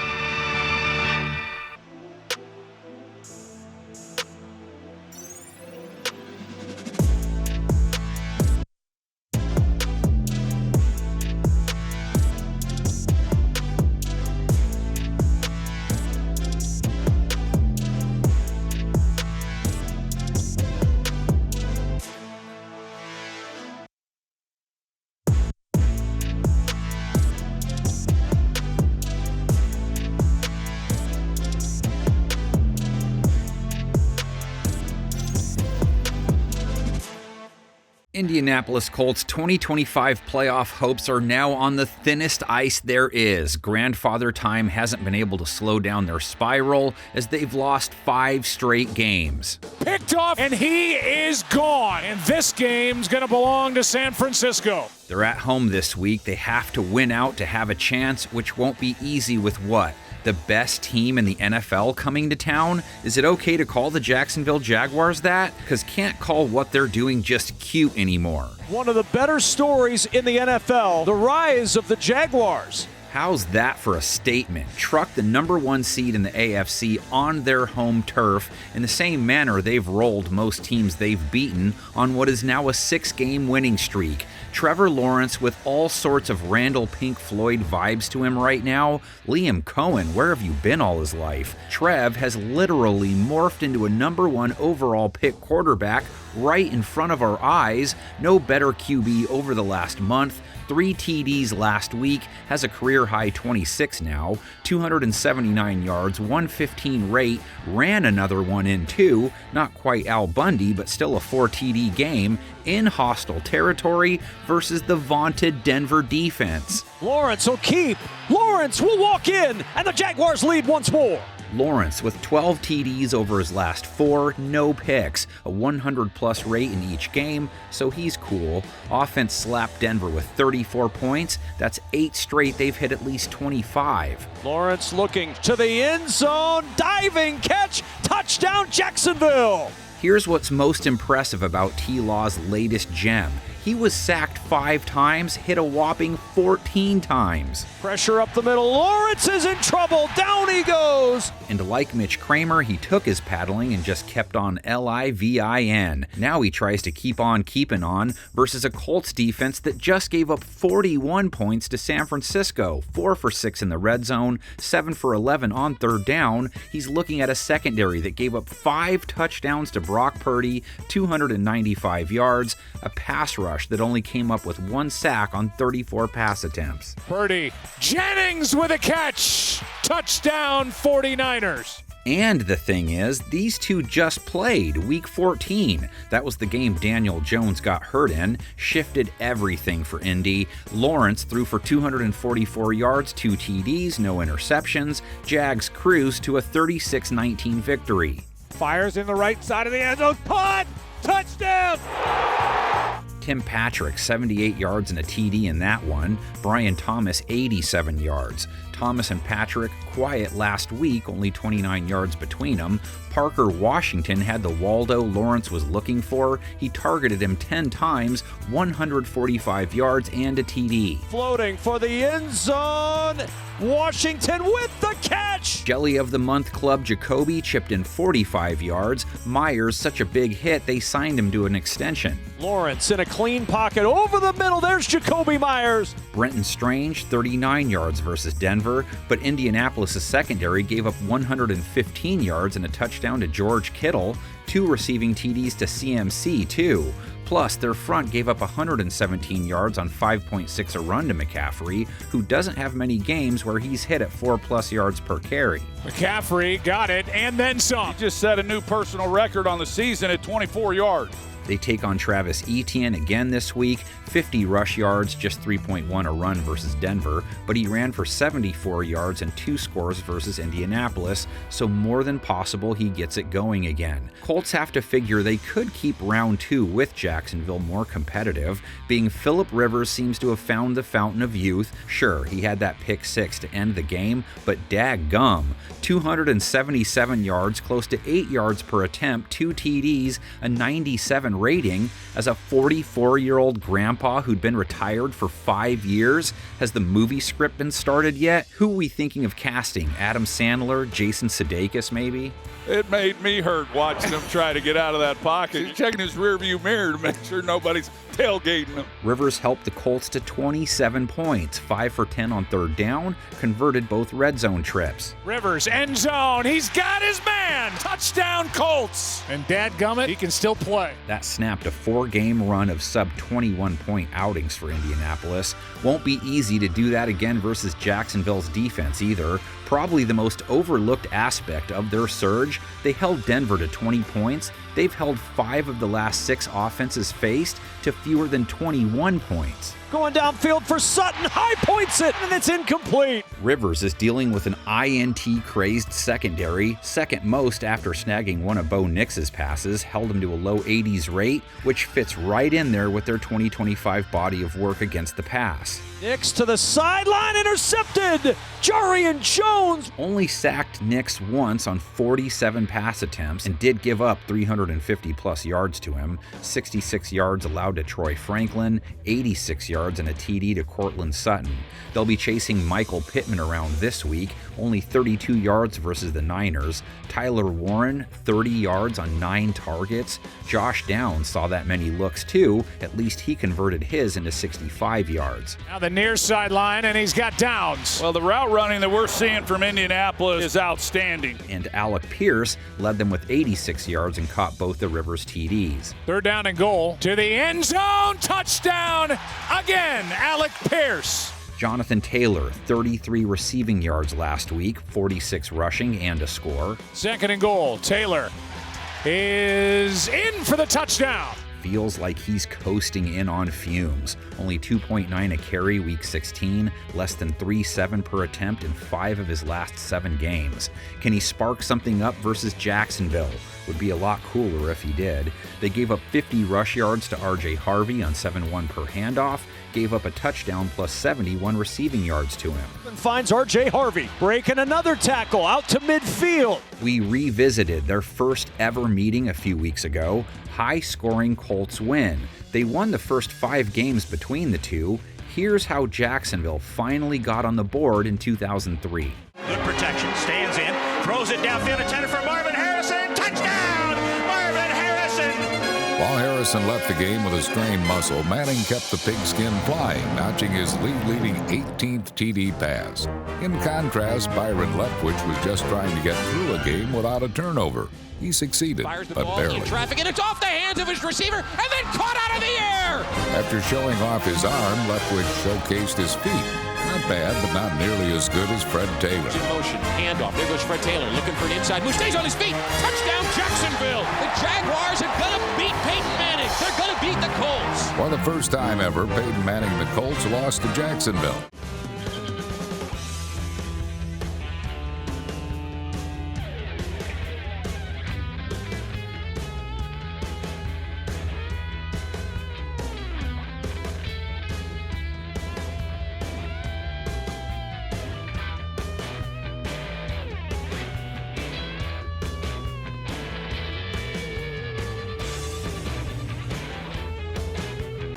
Indianapolis Colts 2025 playoff hopes are now on the thinnest ice there is. Grandfather time hasn't been able to slow down their spiral as they've lost 5 straight games. Picked off, and he is gone. And this game's going to belong to San Francisco. They're at home this week. They have to win out to have a chance, which won't be easy with what? The best team in the NFL coming to town? Is it okay to call the Jacksonville Jaguars that? Because can't call what they're doing just cute anymore. One of the better stories in the NFL, the rise of the Jaguars. How's that for a statement? Truck the #1 seed in the AFC on their home turf in the same manner they've rolled most teams they've beaten on what is now a 6-game winning streak. Trevor Lawrence with all sorts of Randall Pink Floyd vibes to him right now. Liam Cohen, where have you been all his life? Trev has literally morphed into a #1 overall pick quarterback right in front of our eyes. No better QB over the last month. 3 TDs last week, has a career-high 26 now, 279 yards, 115 rate, ran another one in too, not quite Al Bundy, but still a 4 TD game, in hostile territory versus the vaunted Denver defense. Lawrence will keep, Lawrence will walk in, and the Jaguars lead once more. Lawrence with 12 TDs over his last 4, no picks, a 100-plus rate in each game, so he's cool. Offense slapped Denver with 34 points. That's 8 straight they've hit at least 25. Lawrence looking to the end zone, diving catch, touchdown Jacksonville. Here's what's most impressive about T-Law's latest gem. He was sacked 5 times, hit a whopping 14 times. Pressure up the middle. Lawrence is in trouble. Down he goes. And like Mitch Kramer, he took his paddling and just kept on LIVIN. Now he tries to keep on keeping on versus a Colts defense that just gave up 41 points to San Francisco. 4 for 6 in the red zone, 7 for 11 on third down. He's looking at a secondary that gave up 5 touchdowns to Brock Purdy, 295 yards, a pass rush that only came up with 1 sack on 34 pass attempts. Purdy. Jennings with a catch. Touchdown 49ers. And the thing is, these two just played Week 14. That was the game Daniel Jones got hurt in, shifted everything for Indy. Lawrence threw for 244 yards, 2 TDs, no interceptions. Jags cruised to a 36-19 victory. Fires in the right side of the end zone. Punt! Touchdown! Tim Patrick, 78 yards and a TD in that one. Brian Thomas, 87 yards. Thomas and Patrick quiet last week, only 29 yards between them. Parker Washington had the Waldo Lawrence was looking for. He targeted him 10 times, 145 yards and a TD. Floating for the end zone. Washington with the catch. Jelly of the Month Club Jacoby chipped in 45 yards. Myers, such a big hit, they signed him to an extension. Lawrence in a clean pocket over the middle. There's Jacoby Myers. Brenton Strange, 39 yards versus Denver, but Indianapolis' secondary gave up 115 yards and a touchdown to George Kittle, 2 receiving TDs to CMC too. Plus, their front gave up 117 yards on 5.6 a run to McCaffrey, who doesn't have many games where he's hit at 4+ yards per carry. McCaffrey got it and then some. He just set a new personal record on the season at 24 yards. They take on Travis Etienne again this week, 50 rush yards, just 3.1 a run versus Denver, but he ran for 74 yards and 2 scores versus Indianapolis, so more than possible he gets it going again. Colts have to figure they could keep round 2 with Jacksonville more competitive, being Phillip Rivers seems to have found the fountain of youth. Sure, he had that pick 6 to end the game, but daggum, 277 yards, close to 8 yards per attempt, 2 TDs, a 97 rating. As a 44-year-old grandpa who'd been retired for 5 years, has the movie script been started yet? Who are we thinking of casting? Adam Sandler, Jason Sudeikis maybe? It made me hurt watching him try to get out of that pocket. He's checking his rearview mirror to make sure nobody's tailgating him. Rivers helped the Colts to 27 points, 5 for 10 on third down, converted both red zone trips. Rivers, end zone, he's got his man! Touchdown Colts! And dadgummit, he can still play. That snapped a 4-game run of sub-21-point outings for Indianapolis. Won't be easy to do that again versus Jacksonville's defense either. Probably the most overlooked aspect of their surge, they held Denver to 20 points. They've held 5 of the last 6 offenses faced to fewer than 21 points. Going downfield for Sutton, high points it, and it's incomplete. Rivers is dealing with an INT-crazed secondary, second most after snagging one of Bo Nix's passes, held him to a low 80s rate, which fits right in there with their 2025 body of work against the pass. Nix to the sideline, intercepted! Jarian Jones! Only sacked Nix once on 47 pass attempts and did give up 350-plus yards to him, 66 yards allowed to Troy Franklin, 86 yards and a TD to Cortland Sutton. They'll be chasing Michael Pittman around this week, only 32 yards versus the Niners. Tyler Warren, 30 yards on 9 targets. Josh Downs saw that many looks too, at least he converted his into 65 yards. Now the near sideline, and he's got Downs. Well, the route running that we're seeing from Indianapolis is outstanding. And Alec Pierce led them with 86 yards and caught both the Rivers TDs. Third down and goal to the end zone, touchdown again, Alec Pierce. Jonathan Taylor, 33 receiving yards last week, 46 rushing and a score. Second and goal, Taylor is in for the touchdown. Feels like he's coasting in on fumes. Only 2.9 a carry week 16, less than 3.7 per attempt in 5 of his last 7 games. Can he spark something up versus Jacksonville? Would be a lot cooler if he did. They gave up 50 rush yards to RJ Harvey on 7-1 per handoff, gave up a touchdown plus 71 receiving yards to him. Finds RJ Harvey, breaking another tackle out to midfield. We revisited their first ever meeting a few weeks ago. High-scoring Colts win. They won the first 5 games between the two. Here's how Jacksonville finally got on the board in 2003. Good protection, stands in, throws it downfield, intended for Marvin Harrison. Touchdown, Marvin Harrison! While Harrison left the game with a strained muscle, Manning kept the pigskin flying, notching his league-leading 18th TD pass. In contrast, Byron Leftwich was just trying to get through a game without a turnover. He succeeded, but barely. In traffic, and it's off the hands of his receiver, and then caught out of the air! After showing off his arm, Leftwich showcased his feet. Not bad, but not nearly as good as Fred Taylor. In motion, handoff. There goes Fred Taylor looking for an inside move. Stays on his feet. Touchdown, Jacksonville. The Jaguars are going to beat Peyton Manning. They're going to beat the Colts. For the first time ever, Peyton Manning and the Colts lost to Jacksonville.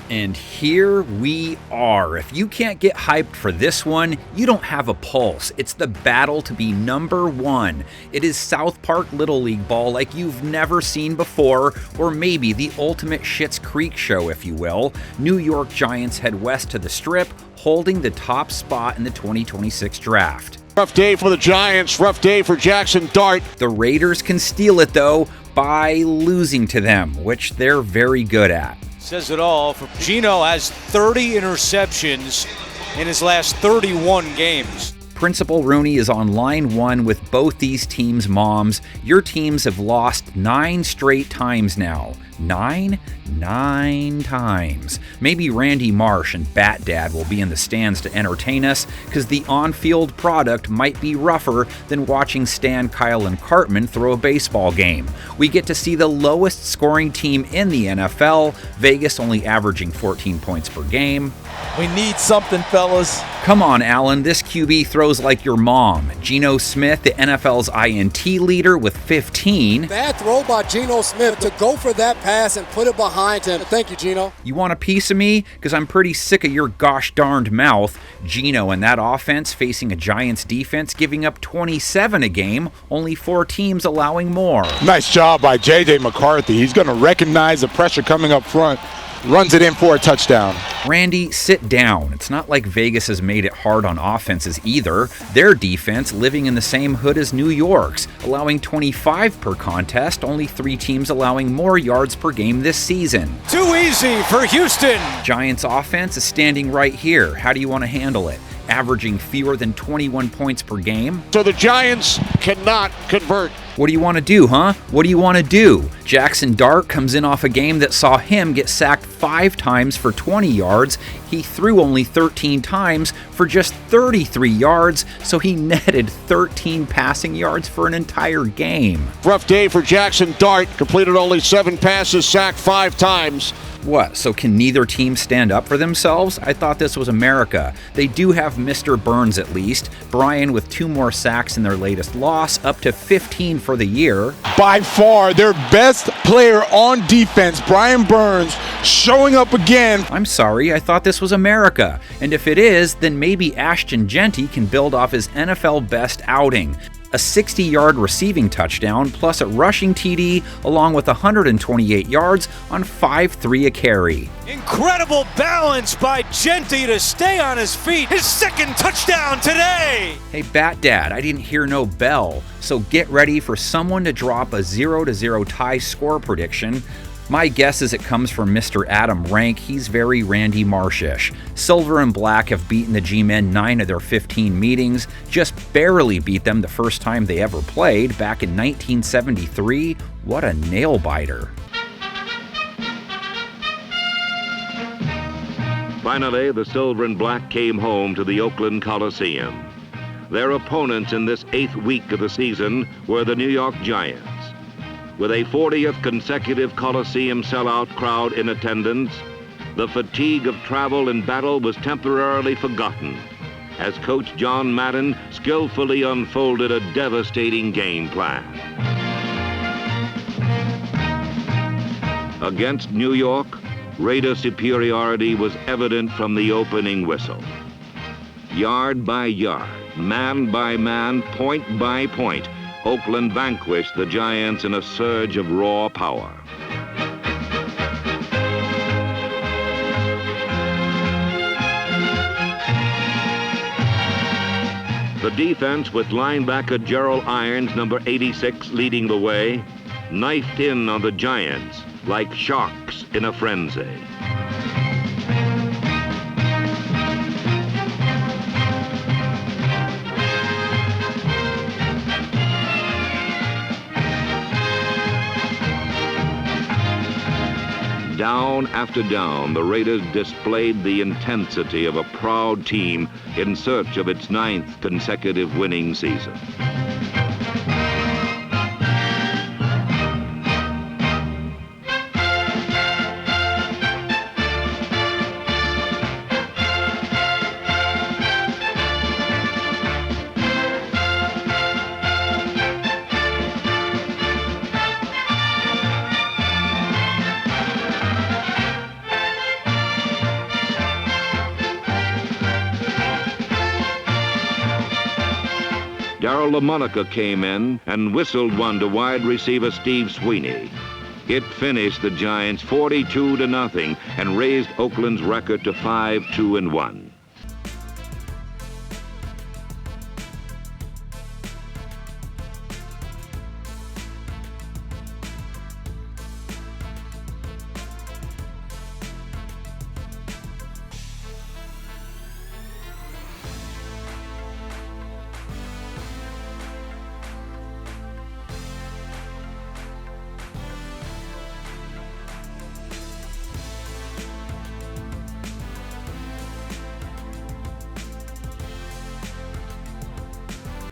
And here we are. If you can't get hyped for this one, you don't have a pulse. It's the battle to be number 1. It is South Park Little League ball like you've never seen before, or maybe the ultimate Schitt's Creek show, if you will. New York Giants head west to the Strip, holding the top spot in the 2026 draft. Rough day for the Giants, rough day for Jackson Dart. The Raiders can steal it, though, by losing to them, which they're very good at. Says it all. For Gino has 30 interceptions in his last 31 games. Principal Rooney is on line 1 with both these teams' moms. Your teams have lost 9 straight times now. 9 times. Maybe Randy Marsh and Bat Dad will be in the stands to entertain us, because the on-field product might be rougher than watching Stan, Kyle, and Cartman throw a baseball game. We get to see the lowest scoring team in the NFL, Vegas only averaging 14 points per game. We need something, fellas. Come on, Allen, this QB throws like your mom. Geno Smith, the NFL's INT leader with 15. Bad throw by Geno Smith to go for that pass and put it behind him. Thank you, Geno. You want a piece of me? Because I'm pretty sick of your gosh darned mouth. Geno and that offense facing a Giants defense giving up 27 a game, only 4 teams allowing more. Nice job by J.J. McCarthy. He's going to recognize the pressure coming up front. Runs it in for a touchdown. Randy, sit down. It's not like Vegas has made it hard on offenses either. Their defense living in the same hood as New York's, allowing 25 per contest, only 3 teams allowing more yards per game this season. Too easy for Houston. Giants offense is standing right here. How do you want to handle it? Averaging fewer than 21 points per game. So the Giants cannot convert. What do you want to do, huh? What do you want to do? Jackson Dart comes in off a game that saw him get sacked 5 times for 20 yards. He threw only 13 times for just 33 yards, so he netted 13 passing yards for an entire game. Rough day for Jackson Dart. Completed only 7 passes, sacked 5 times. What, so can neither team stand up for themselves? I thought this was America. They do have Mr. Burns at least. Brian with 2 more sacks in their latest loss, up to 15 for the year. By far their best player on defense, Brian Burns, showing up again. I'm sorry, I thought this was America. And if it is, then maybe Ashton Genty can build off his NFL best outing. A 60-yard receiving touchdown, plus a rushing TD, along with 128 yards on 5.3 a carry. Incredible balance by Genty to stay on his feet. His 2nd touchdown today. Hey, Bat Dad, I didn't hear no bell, so get ready for someone to drop a 0-0 tie score prediction. My guess is it comes from Mr. Adam Rank. He's very Randy Marshish. Silver and Black have beaten the G-Men 9 of their 15 meetings, just barely beat them the first time they ever played back in 1973. What a nail-biter. Finally, the Silver and Black came home to the Oakland Coliseum. Their opponents in this 8th week of the season were the New York Giants. With a 40th consecutive Coliseum sellout crowd in attendance, the fatigue of travel and battle was temporarily forgotten as Coach John Madden skillfully unfolded a devastating game plan. Against New York, Raider superiority was evident from the opening whistle. Yard by yard, man by man, point by point, Oakland vanquished the Giants in a surge of raw power. The defense, with linebacker Gerald Irons, number 86, leading the way, knifed in on the Giants like sharks in a frenzy. Down after down, the Raiders displayed the intensity of a proud team in search of its 9th consecutive winning season. Darryl LaMonica came in and whistled one to wide receiver Steve Sweeney. It finished the Giants 42-0 and raised Oakland's record to 5-2-1.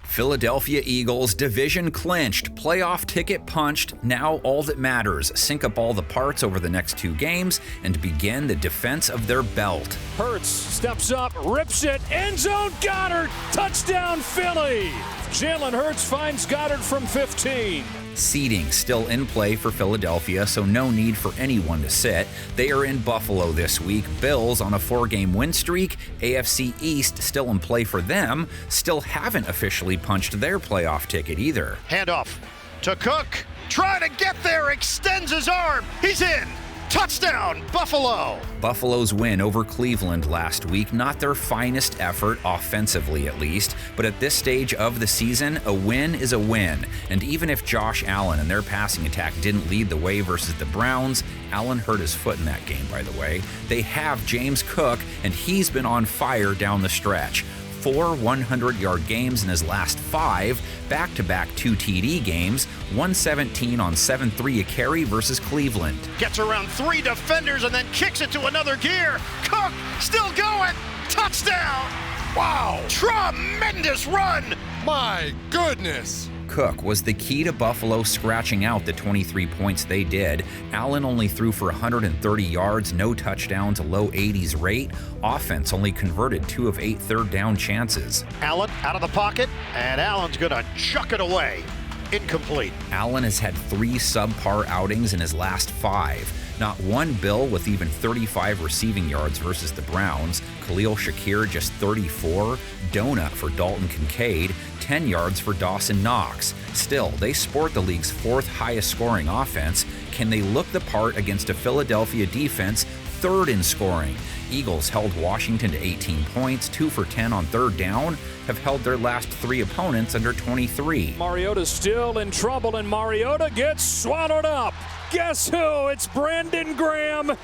Philadelphia Eagles division clinched, playoff ticket punched. Now all that matters, sync up all the parts over the next 2 games and begin the defense of their belt. Hurts steps up, rips it, end zone, Goddard, touchdown Philly. Jalen Hurts finds Goddard from 15. Seeding still in play for Philadelphia, so no need for anyone to sit. They are in Buffalo this week. Bills on a 4-game win streak. AFC East still in play for them. Still haven't officially punched their playoff ticket either. Handoff to Cook. Trying to get there, extends his arm. He's in. Touchdown, Buffalo! Buffalo's win over Cleveland last week, not their finest effort, offensively at least, but at this stage of the season, a win is a win. And even if Josh Allen and their passing attack didn't lead the way versus the Browns, Allen hurt his foot in that game, by the way, they have James Cook, and he's been on fire down the stretch. 4 100-yard games in his last 5, back-to-back 2 TD games, 117 on 7-3 a carry versus Cleveland. Gets around 3 defenders and then kicks it to another gear. Cook still going. Touchdown. Wow. Tremendous run. My goodness. Cook was the key to Buffalo scratching out the 23 points they did. Allen only threw for 130 yards, no touchdowns, a low 80s rate. Offense only converted 2 of 8 third down chances. Allen out of the pocket, and Allen's gonna chuck it away. Incomplete. Allen has had 3 subpar outings in his last 5. Not one Bill with even 35 receiving yards versus the Browns. Khalil Shakir just 34. Donut for Dalton Kincaid. 10 yards for Dawson Knox. Still, they sport the league's 4th highest scoring offense. Can they look the part against a Philadelphia defense 3rd in scoring? Eagles held Washington to 18 points, 2 for 10 on 3rd down, have held their last 3 opponents under 23. Mariota's still in trouble, and Mariota gets swallowed up. Guess who? It's Brandon Graham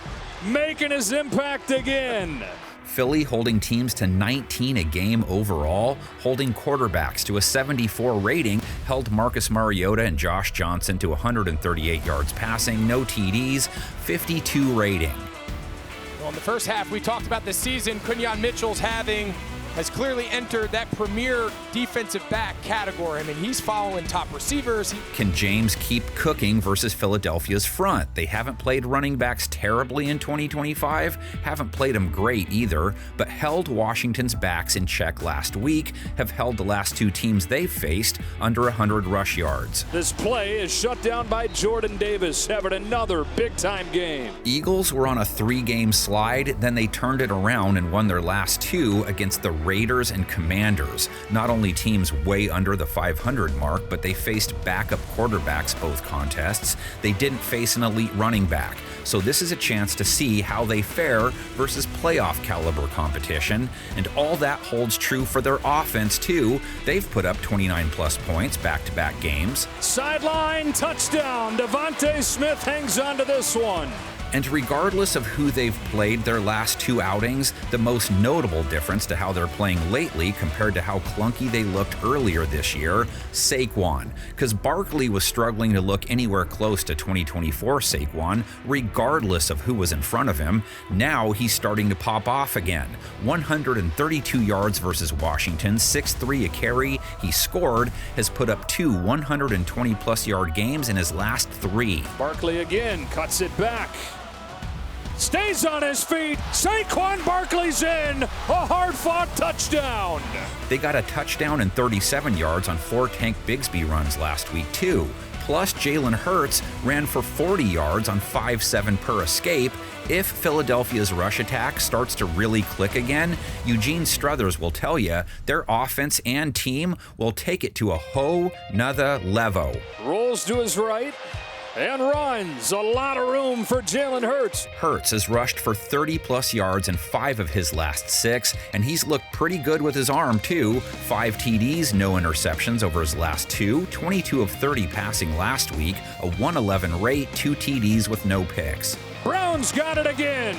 making his impact again. Philly holding teams to 19 a game overall, holding quarterbacks to a 74 rating, held Marcus Mariota and Josh Johnson to 138 yards passing, no TDs, 52 rating. Well, in the first half, we talked about this season, Quinyon Mitchell's has clearly entered that premier defensive back category. I mean, he's following top receivers. Can James keep cooking versus Philadelphia's front? They haven't played running backs terribly in 2025, haven't played them great either, but held Washington's backs in check last week, have held the last two teams they've faced under 100 rush yards. This play is shut down by Jordan Davis, having another big-time game. Eagles were on a 3-game slide, then they turned it around and won their last 2 against the Raiders and Commanders. Not only teams way under the 500 mark, but they faced backup quarterbacks both contests. They didn't face an elite running back. So this is a chance to see how they fare versus playoff caliber competition. And all that holds true for their offense too. They've put up 29+ points back-to-back games. Sideline touchdown. Devontae Smith hangs on to this one. And regardless of who they've played their last 2 outings, the most notable difference to how they're playing lately compared to how clunky they looked earlier this year, Saquon. Because Barkley was struggling to look anywhere close to 2024 Saquon, regardless of who was in front of him. Now he's starting to pop off again. 132 yards versus Washington, 6.3 a carry. He scored, has put up 2 120+ yard games in his last 3. Barkley again cuts it back. Stays on his feet. Saquon Barkley's in. A hard-fought touchdown. They got a touchdown and 37 yards on 4 Tank Bigsby runs last week, too. Plus, Jalen Hurts ran for 40 yards on 5.7 per escape. If Philadelphia's rush attack starts to really click again, Eugene Struthers will tell you their offense and team will take it to a whole nother level. Rolls to his right and runs. A lot of room for Jalen Hurts. Hurts has rushed for 30+ yards in 5 of his last 6, and he's looked pretty good with his arm too. 5 TDs, no interceptions over his last 2, 22 of 30 passing last week, a 111 rate, 2 TDs with no picks. Browns got it again.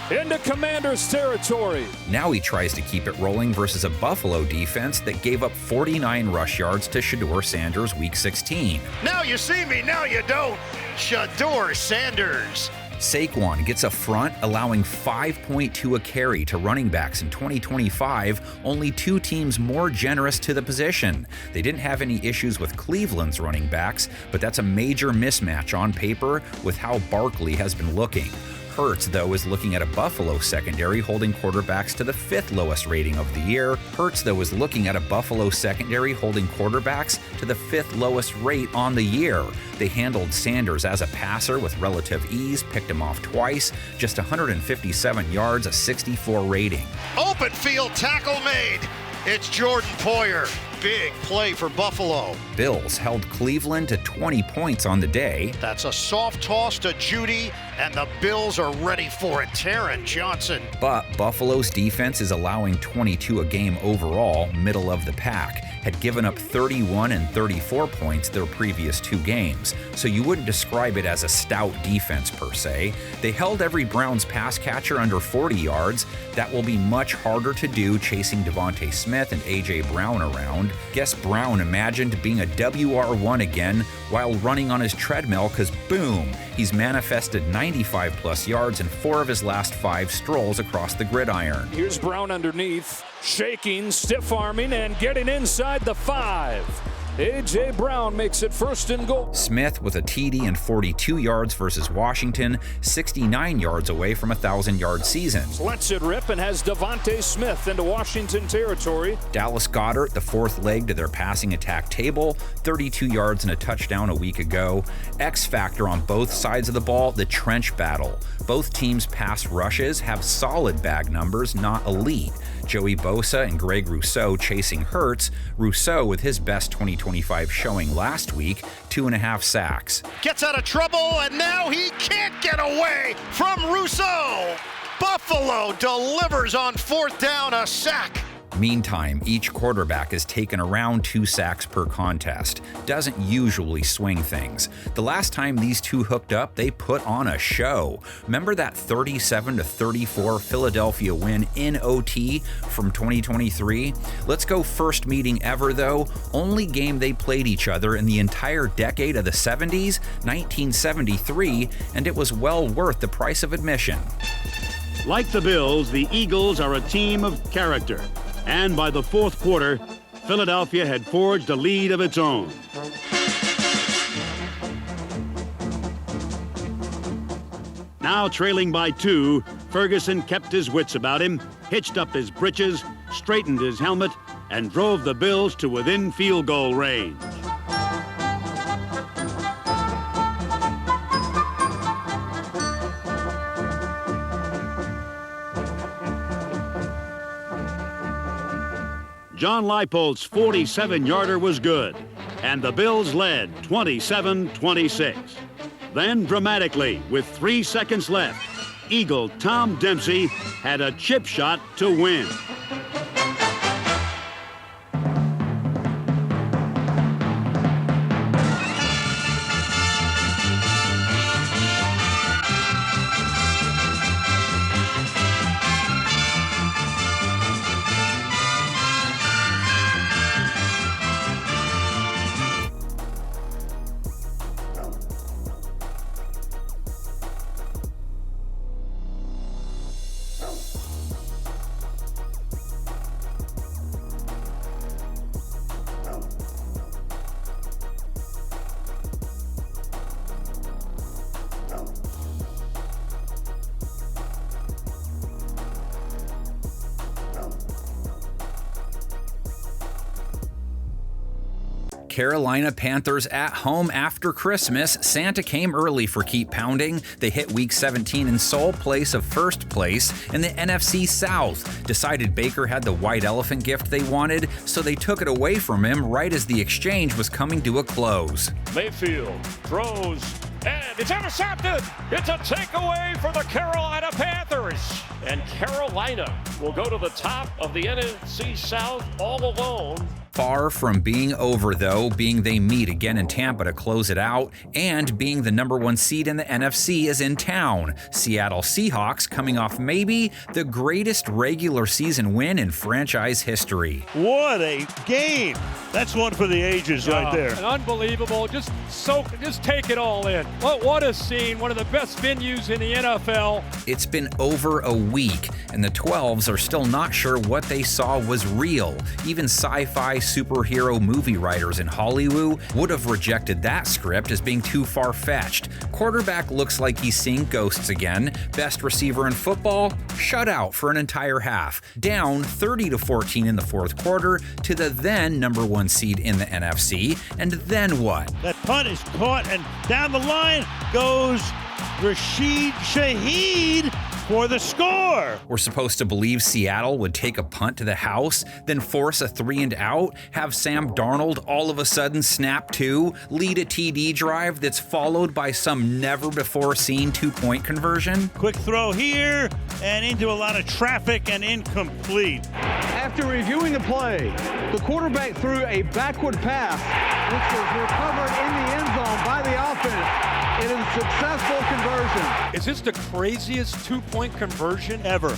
Into Commanders territory. Now he tries to keep it rolling versus a Buffalo defense that gave up 49 rush yards to Shedeur Sanders week 16. Now you see me, now you don't. Shedeur Sanders. Saquon gets a front, allowing 5.2 a carry to running backs in 2025, only 2 teams more generous to the position. They didn't have any issues with Cleveland's running backs, but that's a major mismatch on paper with how Barkley has been looking. Hurts, though, is looking at a Buffalo secondary holding quarterbacks to the 5th lowest rating of the year. Hurts, though, is looking at a Buffalo secondary holding quarterbacks to the 5th lowest rate on the year. They handled Sanders as a passer with relative ease, picked him off twice, just 157 yards, a 64 rating. Open field tackle made. It's Jordan Poyer. Big play for Buffalo. Bills held Cleveland to 20 points on the day. That's a soft toss to Judy, and the Bills are ready for it. Taron Johnson. But Buffalo's defense is allowing 22 a game overall, middle of the pack. Had given up 31 and 34 points their previous 2 games, so you wouldn't describe it as a stout defense per se. They held every Browns pass catcher under 40 yards. That will be much harder to do chasing Devontae Smith and A.J. Brown around. Guess Brown imagined being a WR1 again while running on his treadmill because boom, he's manifested 95+ yards in 4 of his last 5 strolls across the gridiron. Here's Brown underneath, shaking, stiff-arming, and getting inside the 5. A.J. Brown makes it 1st and goal. Smith with a TD and 42 yards versus Washington, 69 yards away from a 1,000-yard season. Lets it rip and has Devontae Smith into Washington territory. Dallas Goedert, the 4th leg to their passing attack table, 32 yards and a touchdown a week ago. X factor on both sides of the ball, the trench battle. Both teams' pass rushes have solid bag numbers, not elite. Joey Bosa and Greg Rousseau chasing Hurts. Rousseau with his best 2025 showing last week, 2.5 sacks. Gets out of trouble, and now he can't get away from Rousseau. Buffalo delivers on 4th down, a sack. Meantime, each quarterback has taken around 2 sacks per contest. Doesn't usually swing things. The last time these two hooked up, they put on a show. Remember that 37-34 Philadelphia win in OT from 2023? Let's go first meeting ever though. Only game they played each other in the entire decade of the 70s, 1973, and it was well worth the price of admission. Like the Bills, the Eagles are a team of character. And by the fourth quarter, Philadelphia had forged a lead of its own. Now trailing by 2, Ferguson kept his wits about him, hitched up his britches, straightened his helmet, and drove the Bills to within field goal range. John Leipold's 47-yarder was good, and the Bills led 27-26. Then, dramatically, with 3 seconds left, Eagle Tom Dempsey had a chip shot to win. Carolina Panthers at home after Christmas. Santa came early for keep pounding. They hit Week 17 in sole place of first place in the NFC South. Decided Baker had the white elephant gift they wanted, so they took it away from him right as the exchange was coming to a close. Mayfield throws, and it's intercepted. It's a takeaway for the Carolina Panthers. And Carolina will go to the top of the NFC South all alone. Far from being over, though, being they meet again in Tampa to close it out, and being the number 1 seed in the NFC is in town. Seattle Seahawks coming off maybe the greatest regular season win in franchise history. What a game! That's one for the ages right there. Unbelievable. Just take it all in. What a scene. One of the best venues in the NFL. It's been over a week, and the 12s are still not sure what they saw was real. Even sci-fi superhero movie writers in Hollywood would have rejected that script as being too far-fetched. Quarterback looks like he's seeing ghosts again. Best receiver in football, shut out for an entire half. Down 30-14 in the fourth quarter to the then number 1 seed in the NFC. And then what? That punt is caught, and down the line goes Rashid Shaheed for the score. We're supposed to believe Seattle would take a punt to the house, then force a 3-and-out, have Sam Darnold all of a sudden snap 2, lead a TD drive that's followed by some never-before-seen 2-point conversion. Quick throw here, and into a lot of traffic and incomplete. After reviewing the play, the quarterback threw a backward pass, which was recovered in the end zone by the offense. It is a successful conversion. Is this the craziest 2-point conversion ever?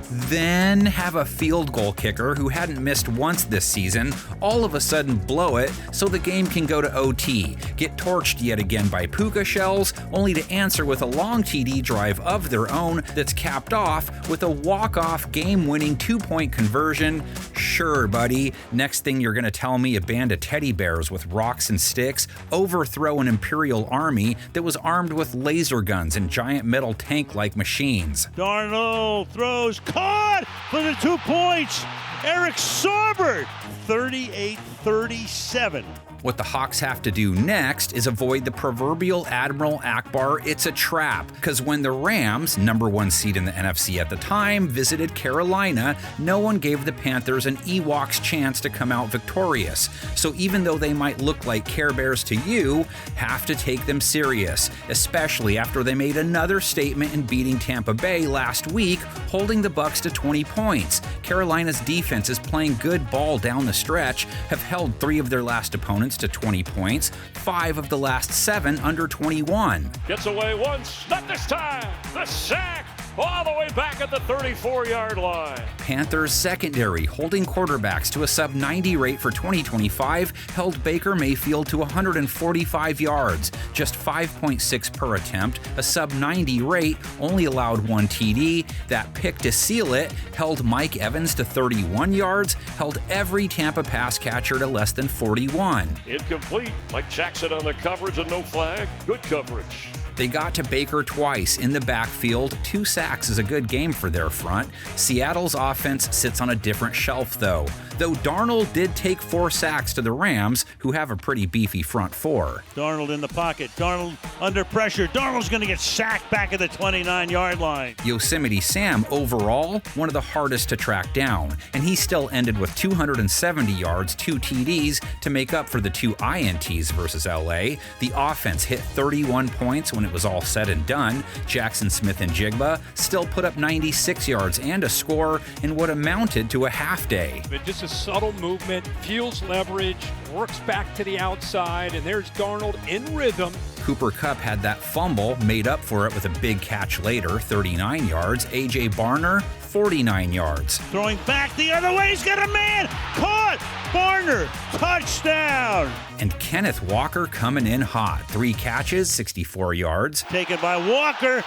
Then have a field goal kicker who hadn't missed once this season all of a sudden blow it so the game can go to OT, get torched yet again by puka shells, only to answer with a long TD drive of their own that's capped off with a walk-off game-winning 2-point conversion. Sure, buddy. Next thing you're gonna tell me a band of teddy bears with rocks and sticks overthrow an Imperial army that was armed with laser guns and giant metal tank-like machines. Darnold throws, caught for the 2 points. Eric Saubert, 38-37. What the Hawks have to do next is avoid the proverbial Admiral Akbar it's a trap, because when the Rams, number 1 seed in the NFC at the time, visited Carolina, no one gave the Panthers an Ewok's chance to come out victorious. So even though they might look like Care Bears to you, have to take them serious, especially after they made another statement in beating Tampa Bay last week, holding the Bucs to 20 points. Carolina's defense is playing good ball down the stretch, have held 3 of their last opponents to 20 points, 5 of the last 7 under 21. Gets away once, not this time. The sack. all the way back at the 34-yard line. Panthers secondary, holding quarterbacks to a sub-90 rate for 2025, held Baker Mayfield to 145 yards, just 5.6 per attempt, a sub-90 rate, only allowed 1 TD. That pick to seal it held Mike Evans to 31 yards, held every Tampa pass catcher to less than 41. Incomplete. Mike Jackson on the coverage and no flag. Good coverage. They got to Baker twice in the backfield. 2 sacks is a good game for their front. Seattle's offense sits on a different shelf, though Darnold did take 4 sacks to the Rams, who have a pretty beefy front 4. Darnold in the pocket. Darnold under pressure. Darnold's going to get sacked back at the 29-yard line. Yosemite Sam, overall, one of the hardest to track down, and he still ended with 270 yards, 2 TDs to make up for the 2 INTs versus LA. The offense hit 31 points when it was all said and done. Jackson Smith and Jigba still put up 96 yards and a score in what amounted to a half day. But just a subtle movement, fuels leverage, works back to the outside, and there's Darnold in rhythm. Cooper Kupp had that fumble, made up for it with a big catch later, 39 yards. A.J. Barner, 49 yards. Throwing back the other way, he's got a man! Caught! Barner, touchdown! And Kenneth Walker coming in hot. 3 catches, 64 yards. Taken by Walker.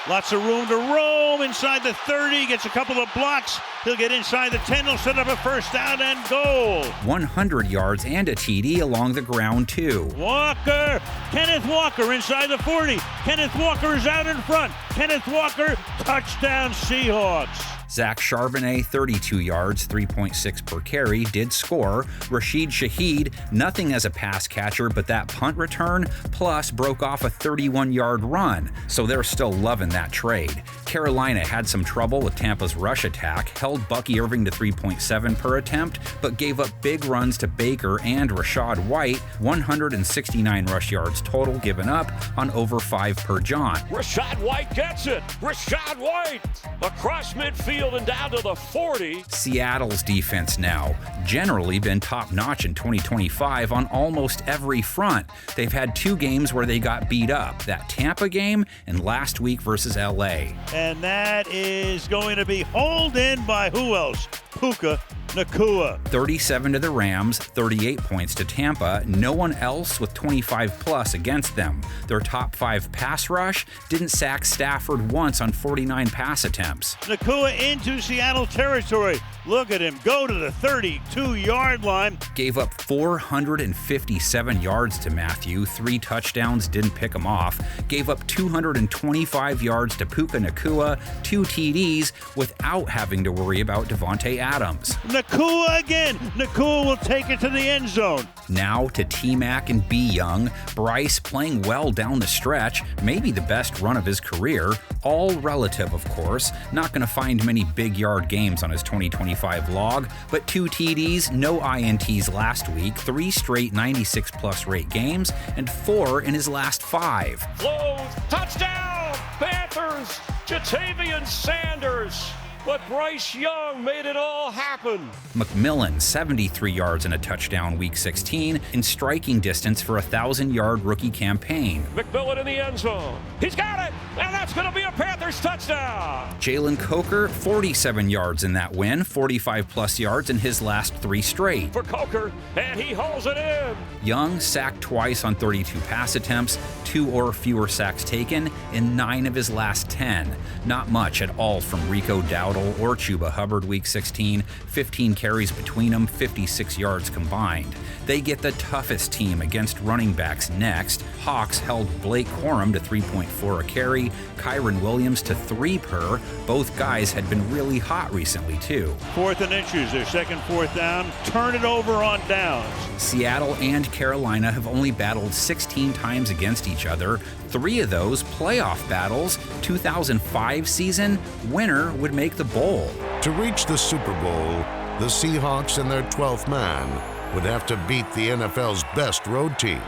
Lots of room to roam inside the 30. Gets a couple of blocks. He'll get inside the 10. He'll set up a first down and goal. 100 yards and a TD along the ground, too. Walker. Kenneth Walker inside the 40. Kenneth Walker is out in front. Kenneth Walker, touchdown Seahawks. Zach Charbonnet, 32 yards, 3.6 per carry, did score. Rashid Shaheed, nothing as a pass catcher, but that punt return, plus broke off a 31-yard run. So they're still loving that trade. Carolina had some trouble with Tampa's rush attack, held Bucky Irving to 3.7 per attempt, but gave up big runs to Baker and Rachaad White, 169 rush yards total given up on over 5 per jaunt. Rachaad White gets it. Rachaad White across midfield and down to the 40. Seattle's defense now, generally been top-notch in 2025 on almost every front. They've had 2 games where they got beat up, that Tampa game and last week versus LA. And that is going to be hauled in by who else? Puka Nacua. 37 to the Rams, 38 points to Tampa. No one else with 25-plus against them. Their top 5 pass rush didn't sack Stafford once on 49 pass attempts. Nacua into Seattle territory. Look at him go to the 32-yard line. Gave up 457 yards to Matthew. 3 touchdowns, didn't pick him off. Gave up 225 yards to Puka Nacua, 2 TDs without having to worry about Devontae Adams. Nacua again. Nacua will take it to the end zone. Now to T-Mac and B. Young. Bryce playing well down the stretch, maybe the best run of his career. All relative, of course. Not going to find many big yard games on his 2025 log, but 2 TDs, no INTs last week, 3 straight 96-plus rate games, and 4 in his last 5. Flows, touchdown, Panthers, Jatavian Sanders. But Bryce Young made it all happen. McMillan, 73 yards and a touchdown week 16, in striking distance for a 1,000-yard rookie campaign. McMillan in the end zone. He's got it, and that's going to be a Panthers touchdown. Jalen Coker, 47 yards in that win, 45-plus yards in his last 3 straight. For Coker, and he hauls it in. Young sacked twice on 32 pass attempts, 2 or fewer sacks taken in 9 of his last 10. Not much at all from Rico Dowdle or Chuba Hubbard week 16, 15 carries between them, 56 yards combined. They get the toughest team against running backs next. Hawks held Blake Corum to 3.4 a carry, Kyron Williams to 3 per. Both guys had been really hot recently too. 4th and inches, their second 4th down. Turn it over on downs. Seattle and Carolina have only battled 16 times against each other. 3 of those playoff battles. 2005 season, winner would make the bowl. To reach the Super Bowl, the Seahawks and their 12th man would have to beat the NFL's best road team,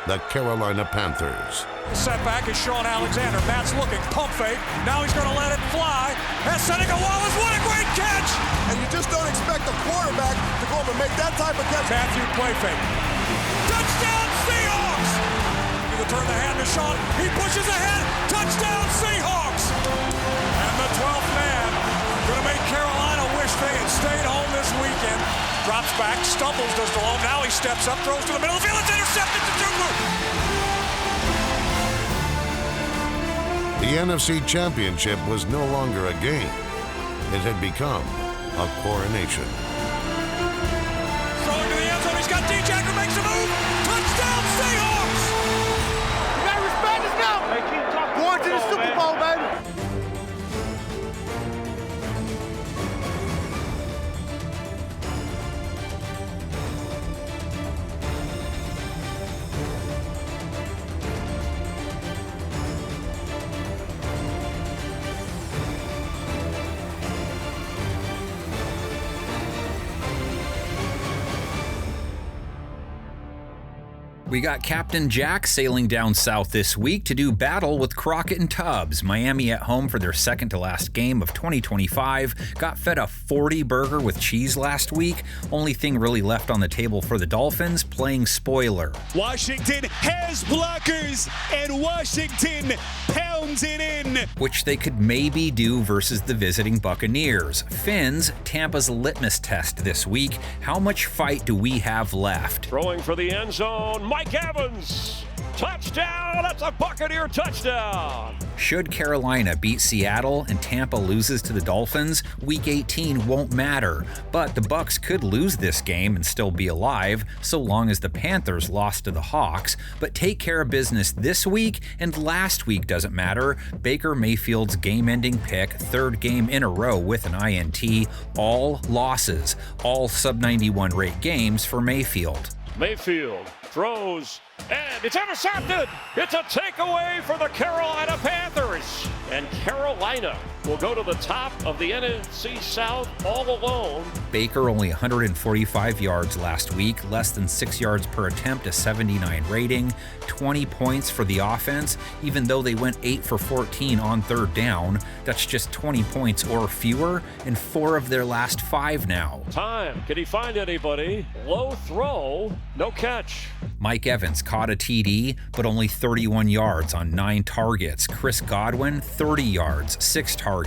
the Carolina Panthers. Setback is Sean Alexander. Matt's looking, pump fake. Now he's going to let it fly. And Seneca Wallace, what a great catch! And you just don't expect a quarterback to go up and make that type of catch. Matthew play fake. Touchdown Seahawks! He'll turn the hand to Sean. He pushes ahead. Touchdown Seahawks! And Drops back, stumbles, goes to low. Now he steps up, throws to the middle of the field. It's intercepted to Tupu. The NFC Championship was no longer a game. It had become a coronation. Throwing to the end zone. He's got DJ who makes a move. Touchdown, Seahawks! You gotta respect us now. Hey, keep talking. Going to the Super Bowl, baby. We got Captain Jack sailing down south this week to do battle with Crockett and Tubbs. Miami at home for their second to last game of 2025. Got fed a 40 burger with cheese last week. Only thing really left on the table for the Dolphins, playing spoiler. Washington has blockers, and Washington pounds it in. Which they could maybe do versus the visiting Buccaneers. Fins, Tampa's litmus test this week. How much fight do we have left? Throwing for the end zone, Mike Evans. Touchdown! That's a Buccaneer touchdown! Should Carolina beat Seattle and Tampa loses to the Dolphins, Week 18 won't matter. But the Bucs could lose this game and still be alive, so long as the Panthers lost to the Hawks. But take care of business this week, and last week doesn't matter. Baker Mayfield's game-ending pick, third game in a row with an INT, all losses. All sub-91 rate games for Mayfield. Mayfield throws, and it's intercepted! It's a takeaway for the Carolina Panthers! And Carolina will go to the top of the NFC South all alone. Baker only 145 yards last week, less than 6 yards per attempt, a 79 rating, 20 points for the offense, even though they went 8 for 14 on third down. That's just 20 points or fewer in 4 of their last 5 now. Time, can he find anybody? Low throw, no catch. Mike Evans caught a TD, but only 31 yards on 9 targets. Chris Godwin, 30 yards, 6 targets.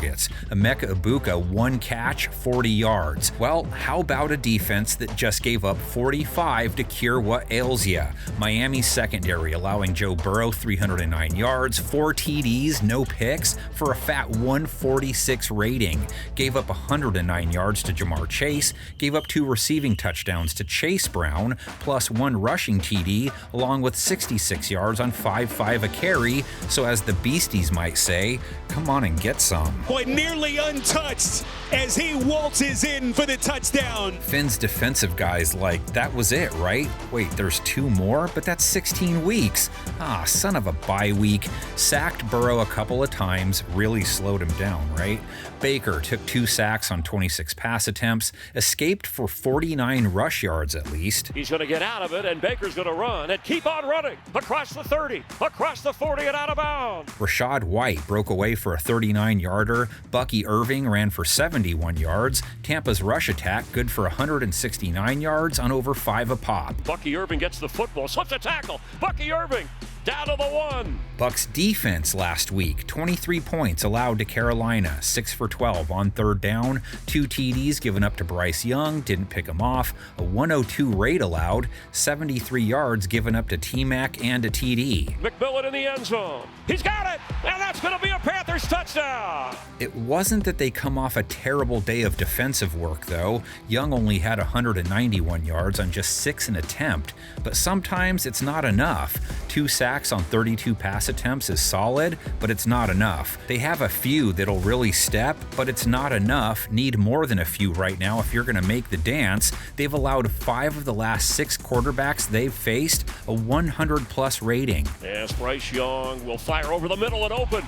Emeka Egbuka, 1 catch, 40 yards. Well, how about a defense that just gave up 45 to cure what ails ya? Miami's secondary allowing Joe Burrow 309 yards, 4 TDs, no picks, for a fat 146 rating. Gave up 109 yards to Jamar Chase, gave up 2 receiving touchdowns to Chase Brown, plus 1 rushing TD, along with 66 yards on 5.5 a carry. So as the Beasties might say, come on and get some. Boy, nearly untouched as he waltzes in for the touchdown. Finn's defensive guys like, that was it, right? Wait, there's 2 more? But that's 16 weeks. Ah, son of a bye week. Sacked Burrow a couple of times, really slowed him down, right? Baker took 2 sacks on 26 pass attempts, escaped for 49 rush yards at least. He's going to get out of it, and Baker's going to run and keep on running across the 30, across the 40, and out of bounds. Rashad White broke away for a 39-yarder. Bucky Irving ran for 71 yards. Tampa's rush attack good for 169 yards on over 5 a pop. Bucky Irving gets the football, slips a tackle. Bucky Irving down to the 1. Bucs defense last week, 23 points allowed to Carolina, 6 for 12 on third down, 2 TDs given up to Bryce Young, didn't pick him off, a 102 rate allowed, 73 yards given up to T-Mac and a TD. McMillan in the end zone. He's got it, and that's going to be a Panthers touchdown. It wasn't that they come off a terrible day of defensive work, though. Young only had 191 yards on just 6 an attempt, but sometimes it's not enough. 2 sacks on 32 pass attempts is solid, but it's not enough. They have a few that'll really step, but it's not enough. Need more than a few right now if you're going to make the dance. They've allowed 5 of the last 6 quarterbacks they've faced a 100-plus rating. Yes, Bryce Young will fire over the middle and open.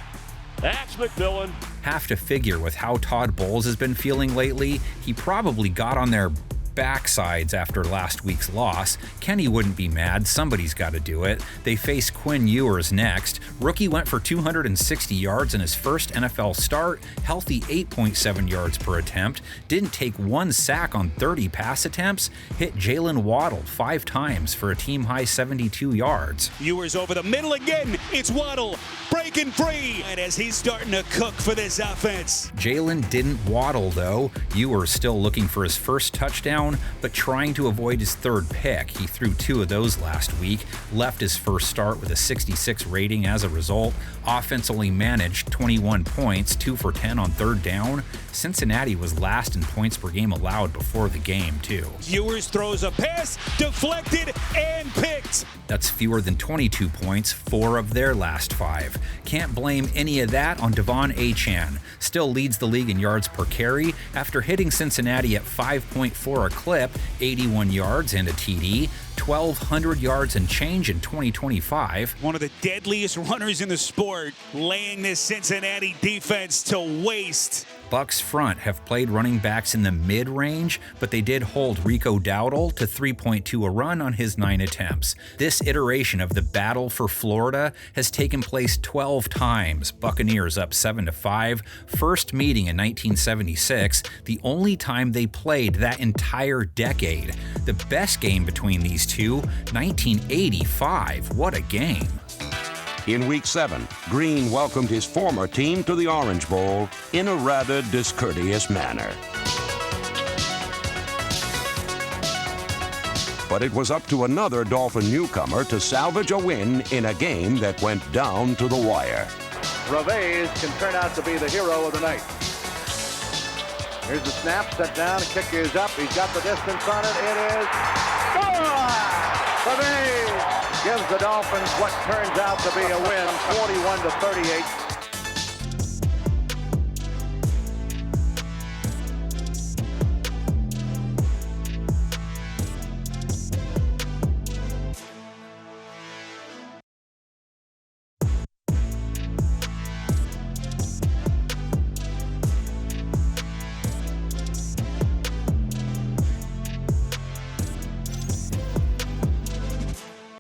That's McMillan. Have to figure with how Todd Bowles has been feeling lately, he probably got on their backsides after last week's loss. Kenny wouldn't be mad. Somebody's got to do it. They face Quinn Ewers next. Rookie went for 260 yards in his first NFL start, healthy 8.7 yards per attempt, didn't take 1 sack on 30 pass attempts, hit Jalen Waddle 5 times for a team-high 72 yards. Ewers over the middle again. It's Waddle breaking free. And as he's starting to cook for this offense. Jalen didn't waddle, though. Ewers still looking for his first touchdown touchdown, but trying to avoid his third pick. He threw 2 of those last week, left his first start with a 66 rating as a result. Offense only managed 21 points, 2 for 10 on third down. Cincinnati was last in points per game allowed before the game, too. Ewers throws a pass, deflected, and picked. That's fewer than 22 points, 4 of their last 5. Can't blame any of that on Devon Achane. Still leads the league in yards per carry after hitting Cincinnati at 5.4 a clip, 81 yards and a TD, 1,200 yards and change in 2025. One of the deadliest runners in the sport, laying this Cincinnati defense to waste. Bucs front have played running backs in the mid-range, but they did hold Rico Dowdle to 3.2 a run on his 9 attempts. This iteration of the battle for Florida has taken place 12 times. Buccaneers up 7-5. First meeting in 1976, the only time they played that entire decade. The best game between these two, 1985. What a game. In Week 7, Green welcomed his former team to the Orange Bowl in a rather discourteous manner. But it was up to another Dolphin newcomer to salvage a win in a game that went down to the wire. Revés can turn out to be the hero of the night. Here's the snap, set down, the kick is up, he's got the distance on it, it is gone! Revés gives the Dolphins what turns out to be a win, 41-38.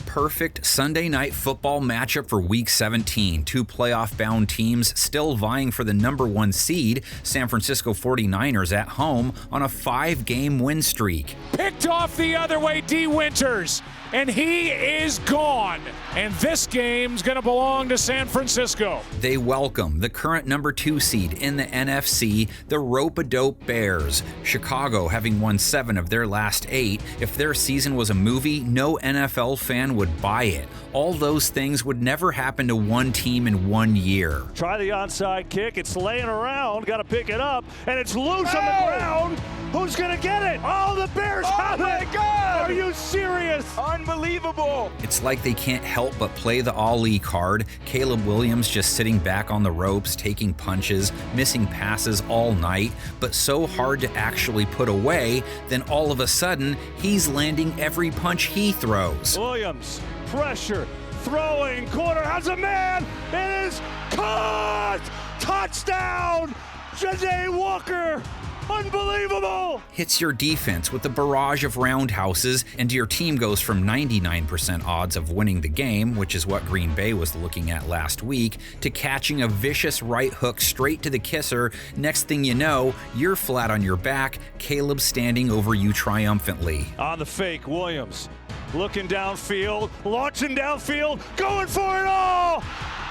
Perfect Sunday night football matchup for Week 17. 2 playoff-bound teams still vying for the number 1 seed. San Francisco 49ers at home on a 5-game win streak. Picked off the other way, D. Winters, and he is gone. And this game's going to belong to San Francisco. They welcome the current number 2 seed in the NFC, the Rope-A-Dope Bears. Chicago having won 7 of their last 8. If their season was a movie, no NFL fan would buy it. All those things would never happen to one team in 1 year. Try the onside kick. It's laying around. Got to pick it up. And it's loose on the ground. Who's going to get it? Oh, the Bears have it. Oh, my God. Are you serious? Unbelievable. It's like they can't help but play the Ali card. Caleb Williams just sitting back on the ropes, taking punches, missing passes all night, but so hard to actually put away, then all of a sudden, he's landing every punch he throws. Williams, pressure, throwing, corner, has a man. It is caught. Touchdown, Janae Walker. Unbelievable! Hits your defense with a barrage of roundhouses, and your team goes from 99% odds of winning the game, which is what Green Bay was looking at last week, to catching a vicious right hook straight to the kisser. Next thing you know, you're flat on your back, Caleb standing over you triumphantly. On the fake, Williams looking downfield, launching downfield, going for it all!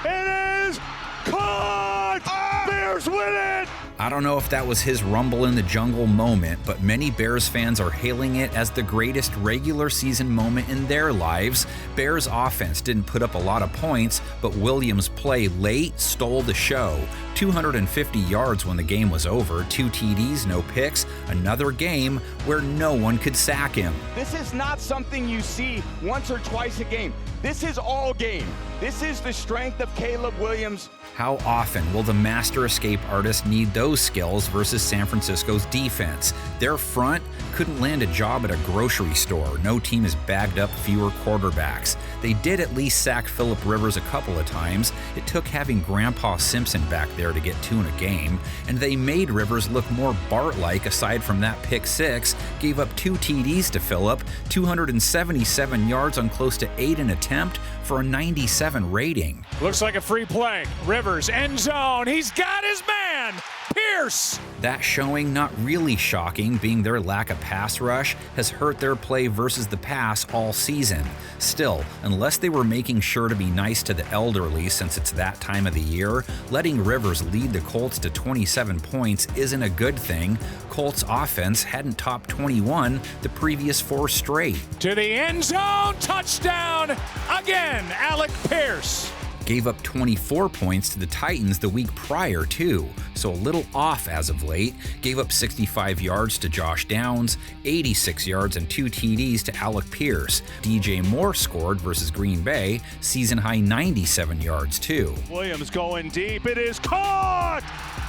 It is caught! Bears win it! I don't know if that was his rumble in the jungle moment, but many Bears fans are hailing it as the greatest regular season moment in their lives. Bears offense didn't put up a lot of points, but Williams' play late stole the show. 250 yards when the game was over, 2 TDs, no picks, another game where no one could sack him. This is not something you see once or twice a game. This is all game. This is the strength of Caleb Williams. How often will the master escape artist need those skills versus San Francisco's defense? Their front couldn't land a job at a grocery store. No team has bagged up fewer quarterbacks. They did at least sack Phillip Rivers a couple of times. It took having Grandpa Simpson back there to get 2 in a game, and they made Rivers look more Bart-like aside from that pick 6, gave up 2 TDs to Phillip, 277 yards on close to 8 an attempt for a 97 rating. Looks like a free play. Rivers, end zone. He's got his man. Pierce! That showing not really shocking, being their lack of pass rush has hurt their play versus the pass all season. Still, unless they were making sure to be nice to the elderly since it's that time of the year, letting Rivers lead the Colts to 27 points isn't a good thing. Colts offense hadn't topped 21 the previous 4 straight. To the end zone, touchdown again, Alec Pierce. Gave up 24 points to the Titans the week prior, too, so a little off as of late. Gave up 65 yards to Josh Downs, 86 yards and 2 TDs to Alec Pierce. DJ Moore scored versus Green Bay, season-high 97 yards, too. Williams going deep. It is caught!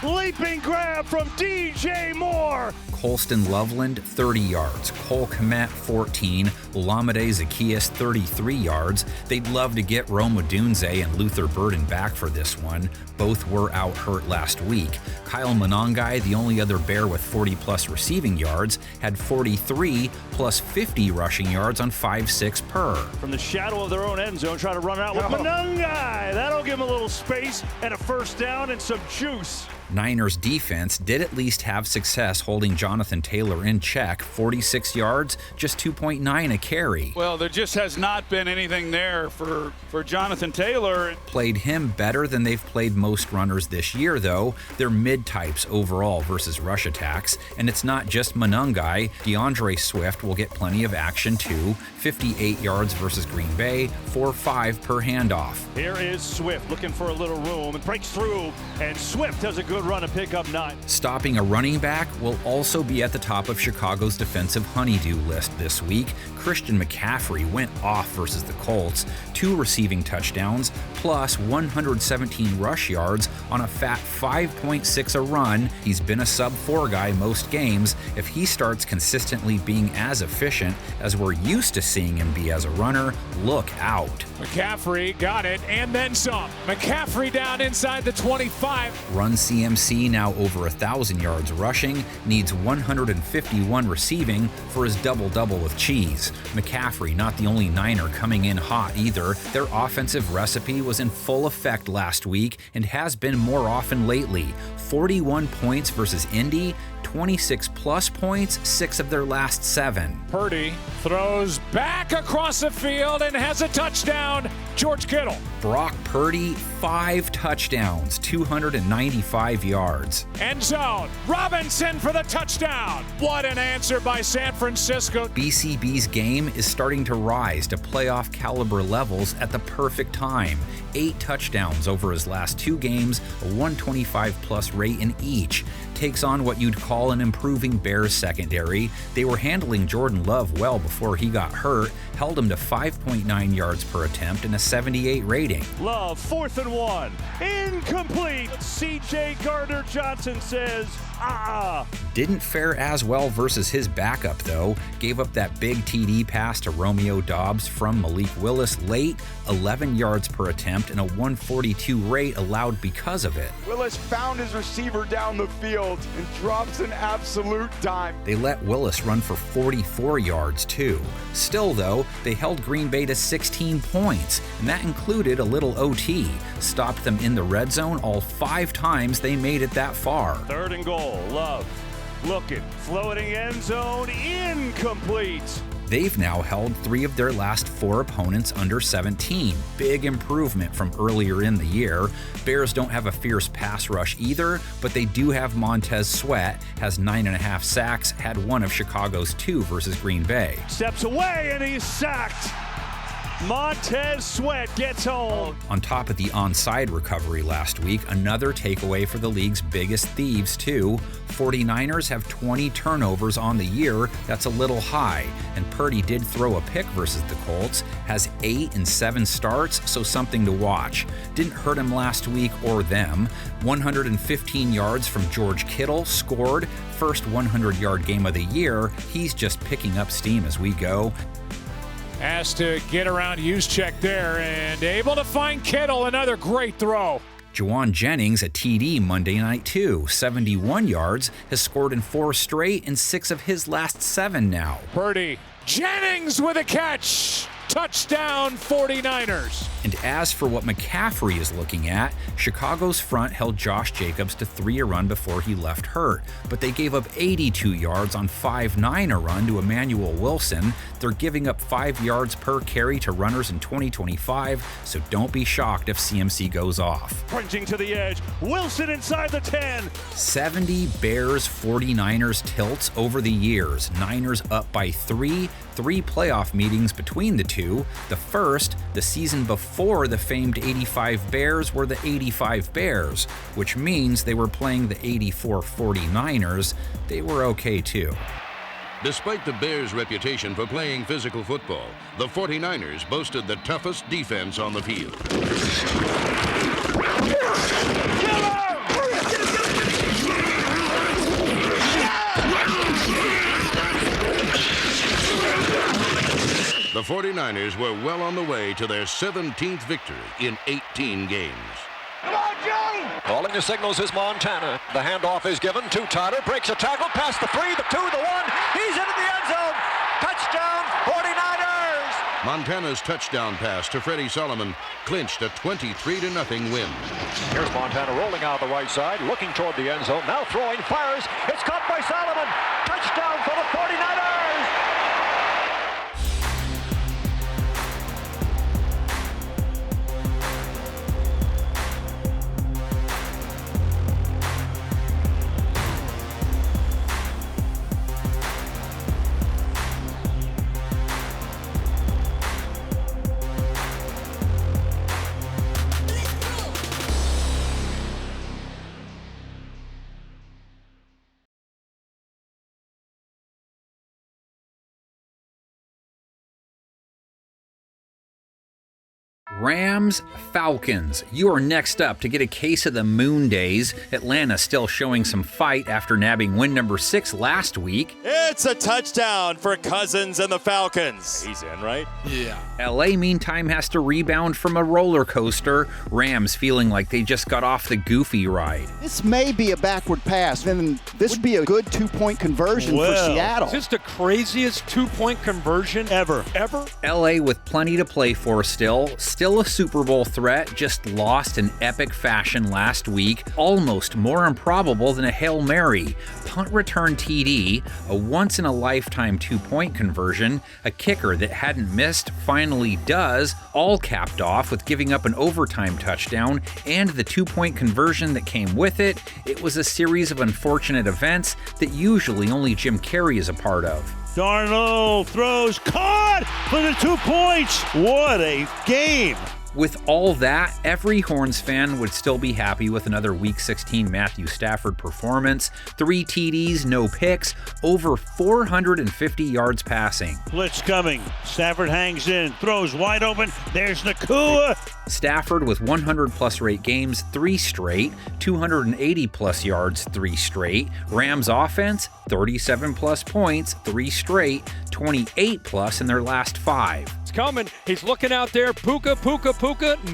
Leaping grab from DJ Moore. Colston Loveland, 30 yards. Cole Kmet, 14. Olamide Zaccheaus, 33 yards. They'd love to get Rome Odunze and Luther Burden back for this one. Both were out hurt last week. Kyle Monangai, the only other Bear with 40-plus receiving yards, had 43 plus 50 rushing yards on 5-6 per. From the shadow of their own end zone, try to run out with Monangai. That'll give him a little space and a first down and some juice. Niners defense did at least have success holding Jonathan Taylor in check, 46 yards, just 2.9 a carry. Well, there just has not been anything there for Jonathan Taylor. Played him better than they've played most runners this year, though. They're mid-types overall versus rush attacks, and it's not just Monangai. DeAndre Swift will get plenty of action, too. 58 yards versus Green Bay, 4-5 per handoff. Here is Swift looking for a little room and breaks through, and Swift has a good run to pick up 9. Stopping a running back will also be at the top of Chicago's defensive honeydew list this week. Christian McCaffrey went off versus the Colts, 2 receiving touchdowns, plus 117 rush yards on a fat 5.6 a run. He's been a sub-4 guy most games. If he starts consistently being as efficient as we're used to seeing him be as a runner, look out. McCaffrey got it, and then some. McCaffrey down inside the 25. Run CMC now over 1,000 yards rushing, needs 151 receiving for his double-double with cheese. McCaffrey not the only Niner coming in hot either. Their offensive recipe was in full effect last week and has been more often lately. 41 points versus Indy, 26 plus points, 6 of their last 7. Purdy throws back across the field and has a touchdown. George Kittle. Brock Purdy, 5 touchdowns, 295 yards. End zone. Robinson for the touchdown. What an answer by San Francisco. BCB's game is starting to rise to playoff caliber levels at the perfect time. 8 touchdowns over his last 2 games, a 125 plus rate in each. Takes on what you'd call an improving Bears secondary. They were handling Jordan Love well before he got hurt, held him to 5.9 yards per attempt and a 78 rating. Love, 4th and 1. Incomplete. C.J. Gardner-Johnson says, Didn't fare as well versus his backup, though. Gave up that big TD pass to Romeo Doubs from Malik Willis late, 11 yards per attempt and a 142 rate allowed because of it. Willis found his receiver down the field and drops an absolute dime. They let Willis run for 44 yards, too. Still, though, they held Green Bay to 16 points, and that included a little OT. Stopped them in the red zone all 5 times they made it that far. 3rd and goal. Love looking, floating end zone, incomplete. They've now held 3 of their last 4 opponents under 17. Big improvement from earlier in the year. Bears don't have a fierce pass rush either, but they do have Montez Sweat, has 9.5 sacks, had 1 of Chicago's 2 versus Green Bay. Steps away and he's sacked. Montez Sweat gets home. On top of the onside recovery last week, another takeaway for the league's biggest thieves, too. 49ers have 20 turnovers on the year. That's a little high. And Purdy did throw a pick versus the Colts, has 8 in 7 starts, so something to watch. Didn't hurt him last week or them. 115 yards from George Kittle, scored. First 100-yard game of the year. He's just picking up steam as we go. Has to get around Juszczyk there and able to find Kittle. Another great throw. Juwan Jennings, a TD Monday night too, 71 yards, has scored in 4 straight and 6 of his last 7 now. Purdy. Jennings with a catch. Touchdown 49ers. And as for what McCaffrey is looking at, Chicago's front held Josh Jacobs to 3 a run before he left hurt, but they gave up 82 yards on 5-9 a run to Emmanuel Wilson. They're giving up 5 yards per carry to runners in 2025, so don't be shocked if CMC goes off. Sprinting to the edge, Wilson inside the 10. 70 Bears 49ers tilts over the years. Niners up by 3 playoff meetings between the two. The first, the season before the famed 85 Bears were the 85 Bears, which means they were playing the 84 49ers. They were okay too. Despite the Bears' reputation for playing physical football, the 49ers boasted the toughest defense on the field. The 49ers were well on the way to their 17th victory in 18 games. Come on, Joe! Calling the signals is Montana. The handoff is given to Tyler. Breaks a tackle past the 3, the 2, the 1. He's into the end zone. Touchdown, 49ers! Montana's touchdown pass to Freddie Solomon clinched a 23-0 win. Here's Montana rolling out the right side, looking toward the end zone. Now throwing, fires. It's caught by Solomon. Touchdown for the 49ers! Rams, Falcons. You are next up to get a case of the Moon Days. Atlanta still showing some fight after nabbing win number 6 last week. It's a touchdown for Cousins and the Falcons. He's in, right? Yeah. LA, meantime, has to rebound from a roller coaster. Rams feeling like they just got off the goofy ride. This may be a backward pass, and this would be a good 2-point conversion for Seattle. Is this the craziest 2-point conversion ever? LA with plenty to play for still a Super Bowl threat, just lost in epic fashion last week, almost more improbable than a Hail Mary. Punt return TD, a once-in-a-lifetime 2-point conversion, a kicker that hadn't missed finally does, all capped off with giving up an overtime touchdown and the 2-point conversion that came with it. It was a series of unfortunate events that usually only Jim Carrey is a part of. Darnold throws, caught for the 2 points. What a game. With all that, every Horns fan would still be happy with another Week 16 Matthew Stafford performance. 3 TDs, no picks, over 450 yards passing. Blitz coming. Stafford hangs in, throws wide open. There's Nakua. Stafford with 100-plus rate games 3 straight, 280-plus yards 3 straight. Rams offense, 37-plus points 3 straight, 28-plus in their last 5. It's coming. He's looking out there. Puka.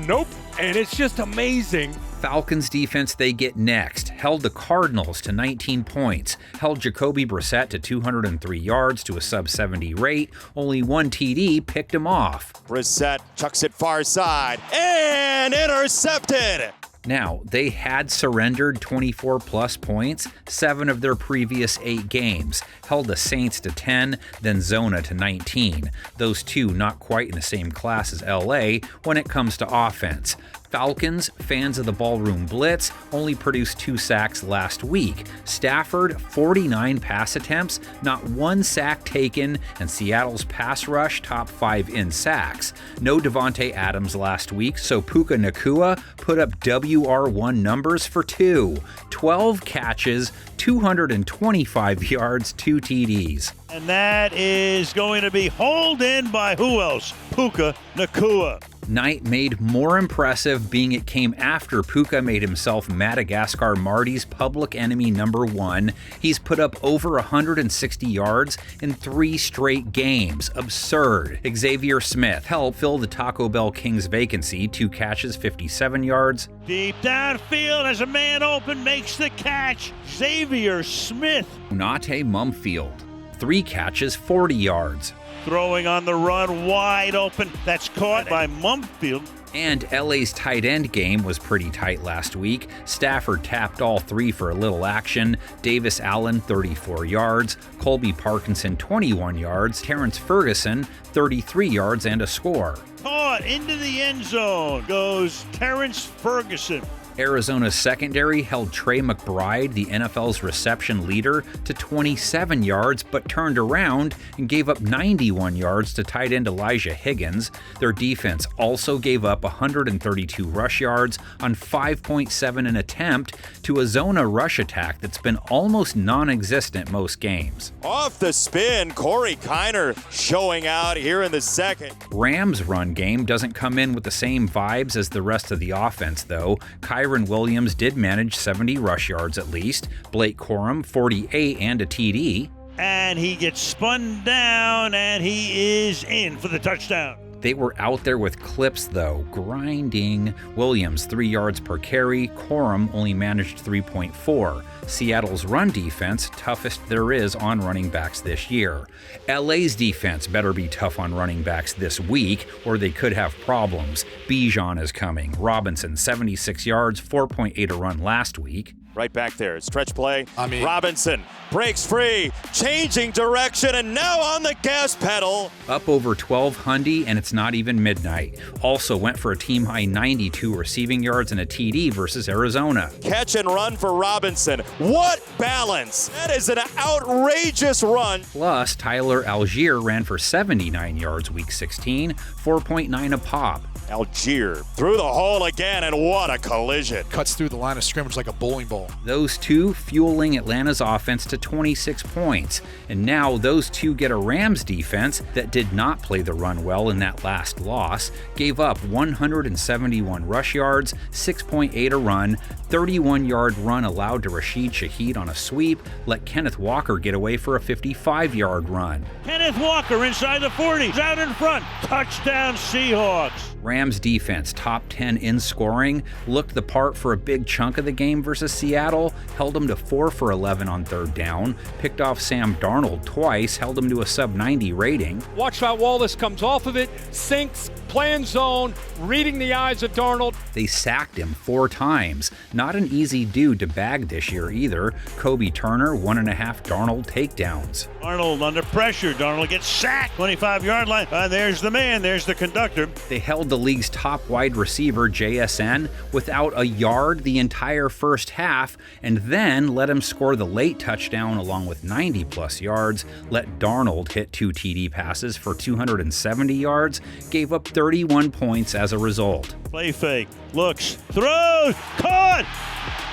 Nope. And it's just amazing. Falcons defense they get next. Held the Cardinals to 19 points. Held Jacoby Brissett to 203 yards to a sub-70 rate. Only 1 TD picked him off. Brissett chucks it far side and intercepted. Now, they had surrendered 24-plus points 7 of their previous 8 games, held the Saints to 10, then Zona to 19. Those two not quite in the same class as LA when it comes to offense. Falcons, fans of the ballroom blitz, only produced 2 sacks last week. Stafford, 49 pass attempts, not 1 sack taken, and Seattle's pass rush top 5 in sacks. No Devontae Adams last week, so Puka Nakua put up WR1 numbers for 2. 12 catches, 225 yards, 2 TDs. And that is going to be hauled in by who else? Puka Nakua. Night made more impressive being it came after Puka made himself Madagascar Marty's public enemy number 1. He's put up over 160 yards in 3 straight games. Absurd. Xavier Smith helped fill the Taco Bell King's vacancy, 2 catches, 57 yards. Deep downfield as a man open makes the catch. Xavier Smith. Nate Mumfield, 3 catches, 40 yards. Throwing on the run, wide open. That's caught by Mumfield. And LA's tight end game was pretty tight last week. Stafford tapped all three for a little action. Davis Allen, 34 yards. Colby Parkinson, 21 yards. Terrence Ferguson, 33 yards and a score. Caught into the end zone goes Terrence Ferguson. Arizona's secondary held Trey McBride, the NFL's reception leader, to 27 yards, but turned around and gave up 91 yards to tight end Elijah Higgins. Their defense also gave up 132 rush yards on 5.7 an attempt to a zona rush attack that's been almost non-existent most games. Off the spin, Corey Kiner showing out here in the second. Rams' run game doesn't come in with the same vibes as the rest of the offense, though. Kyron Williams did manage 70 rush yards at least. Blake Corum, 48 and a TD. And he gets spun down, and he is in for the touchdown. They were out there with clips, though, grinding. Williams, 3 yards per carry. Corum only managed 3.4. Seattle's run defense, toughest there is on running backs this year. LA's defense better be tough on running backs this week, or they could have problems. Bijan is coming. Robinson, 76 yards, 4.8 a run last week. Right back there, stretch play. Robinson breaks free, changing direction, and now on the gas pedal. Up over 1,200, and it's not even midnight. Also went for a team-high 92 receiving yards and a TD versus Arizona. Catch and run for Robinson. What balance! That is an outrageous run. Plus, Tyler Algier ran for 79 yards week 16, 4.9 a pop. Algier through the hole again, and what a collision. Cuts through the line of scrimmage like a bowling ball. Those two fueling Atlanta's offense to 26 points. And now those two get a Rams defense that did not play the run well in that last loss, gave up 171 rush yards, 6.8 a run, 31-yard run allowed to Rashid Shaheed on a sweep, let Kenneth Walker get away for a 55-yard run. Kenneth Walker inside the 40, out in front, touchdown Seahawks. Rams defense, top 10 in scoring, looked the part for a big chunk of the game versus Seattle, held them to 4 for 11 on third down, picked off Sam Darnold twice, held him to a sub-90 rating. Watch how Wallace comes off of it, sinks, playing zone, reading the eyes of Darnold. They sacked him 4 times. Not an easy dude to bag this year either. Kobe Turner, 1.5 Darnold takedowns. Darnold under pressure. Darnold gets sacked. 25-yard line. There's the man. There's the conductor. They held the league's top wide receiver, JSN, without a yard the entire first half, and then let him score the late touchdown along with 90-plus yards, let Darnold hit 2 TD passes for 270 yards, gave up 31 points as a result. Play fake, looks, throws, caught!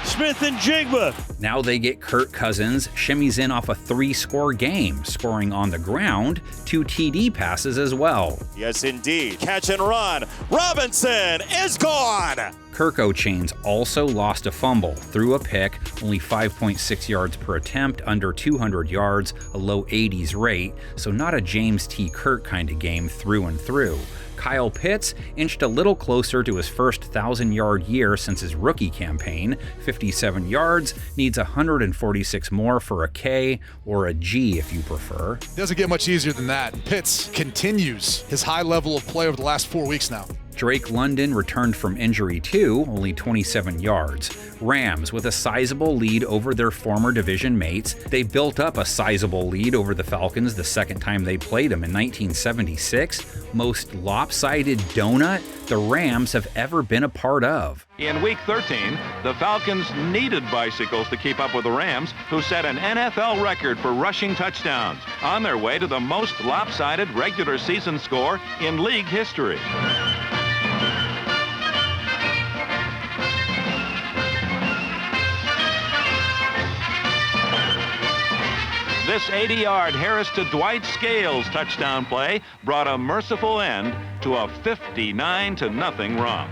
Smith and Jigba. Now they get Kirk Cousins, shimmies in off a 3-score game, scoring on the ground, 2 TD passes as well. Yes, indeed. Catch and run. Robinson is gone. Kirk O'Chains also lost a fumble, threw a pick, only 5.6 yards per attempt, under 200 yards, a low 80s rate, so not a James T. Kirk kind of game through and through. Kyle Pitts inched a little closer to his first 1,000-yard year since his rookie campaign, 57 yards, needs 146 more for a K, or a G if you prefer. Doesn't get much easier than that. Pitts continues his high level of play over the last 4 weeks now. Drake London returned from injury too, only 27 yards. Rams with a sizable lead over their former division mates. They built up a sizable lead over the Falcons the second time they played them in 1976. Most lopsided donut the Rams have ever been a part of. In Week 13, the Falcons needed bicycles to keep up with the Rams, who set an NFL record for rushing touchdowns, on their way to the most lopsided regular season score in league history. This 80-yard Harris to Dwight Scales touchdown play brought a merciful end to a 59-0 run.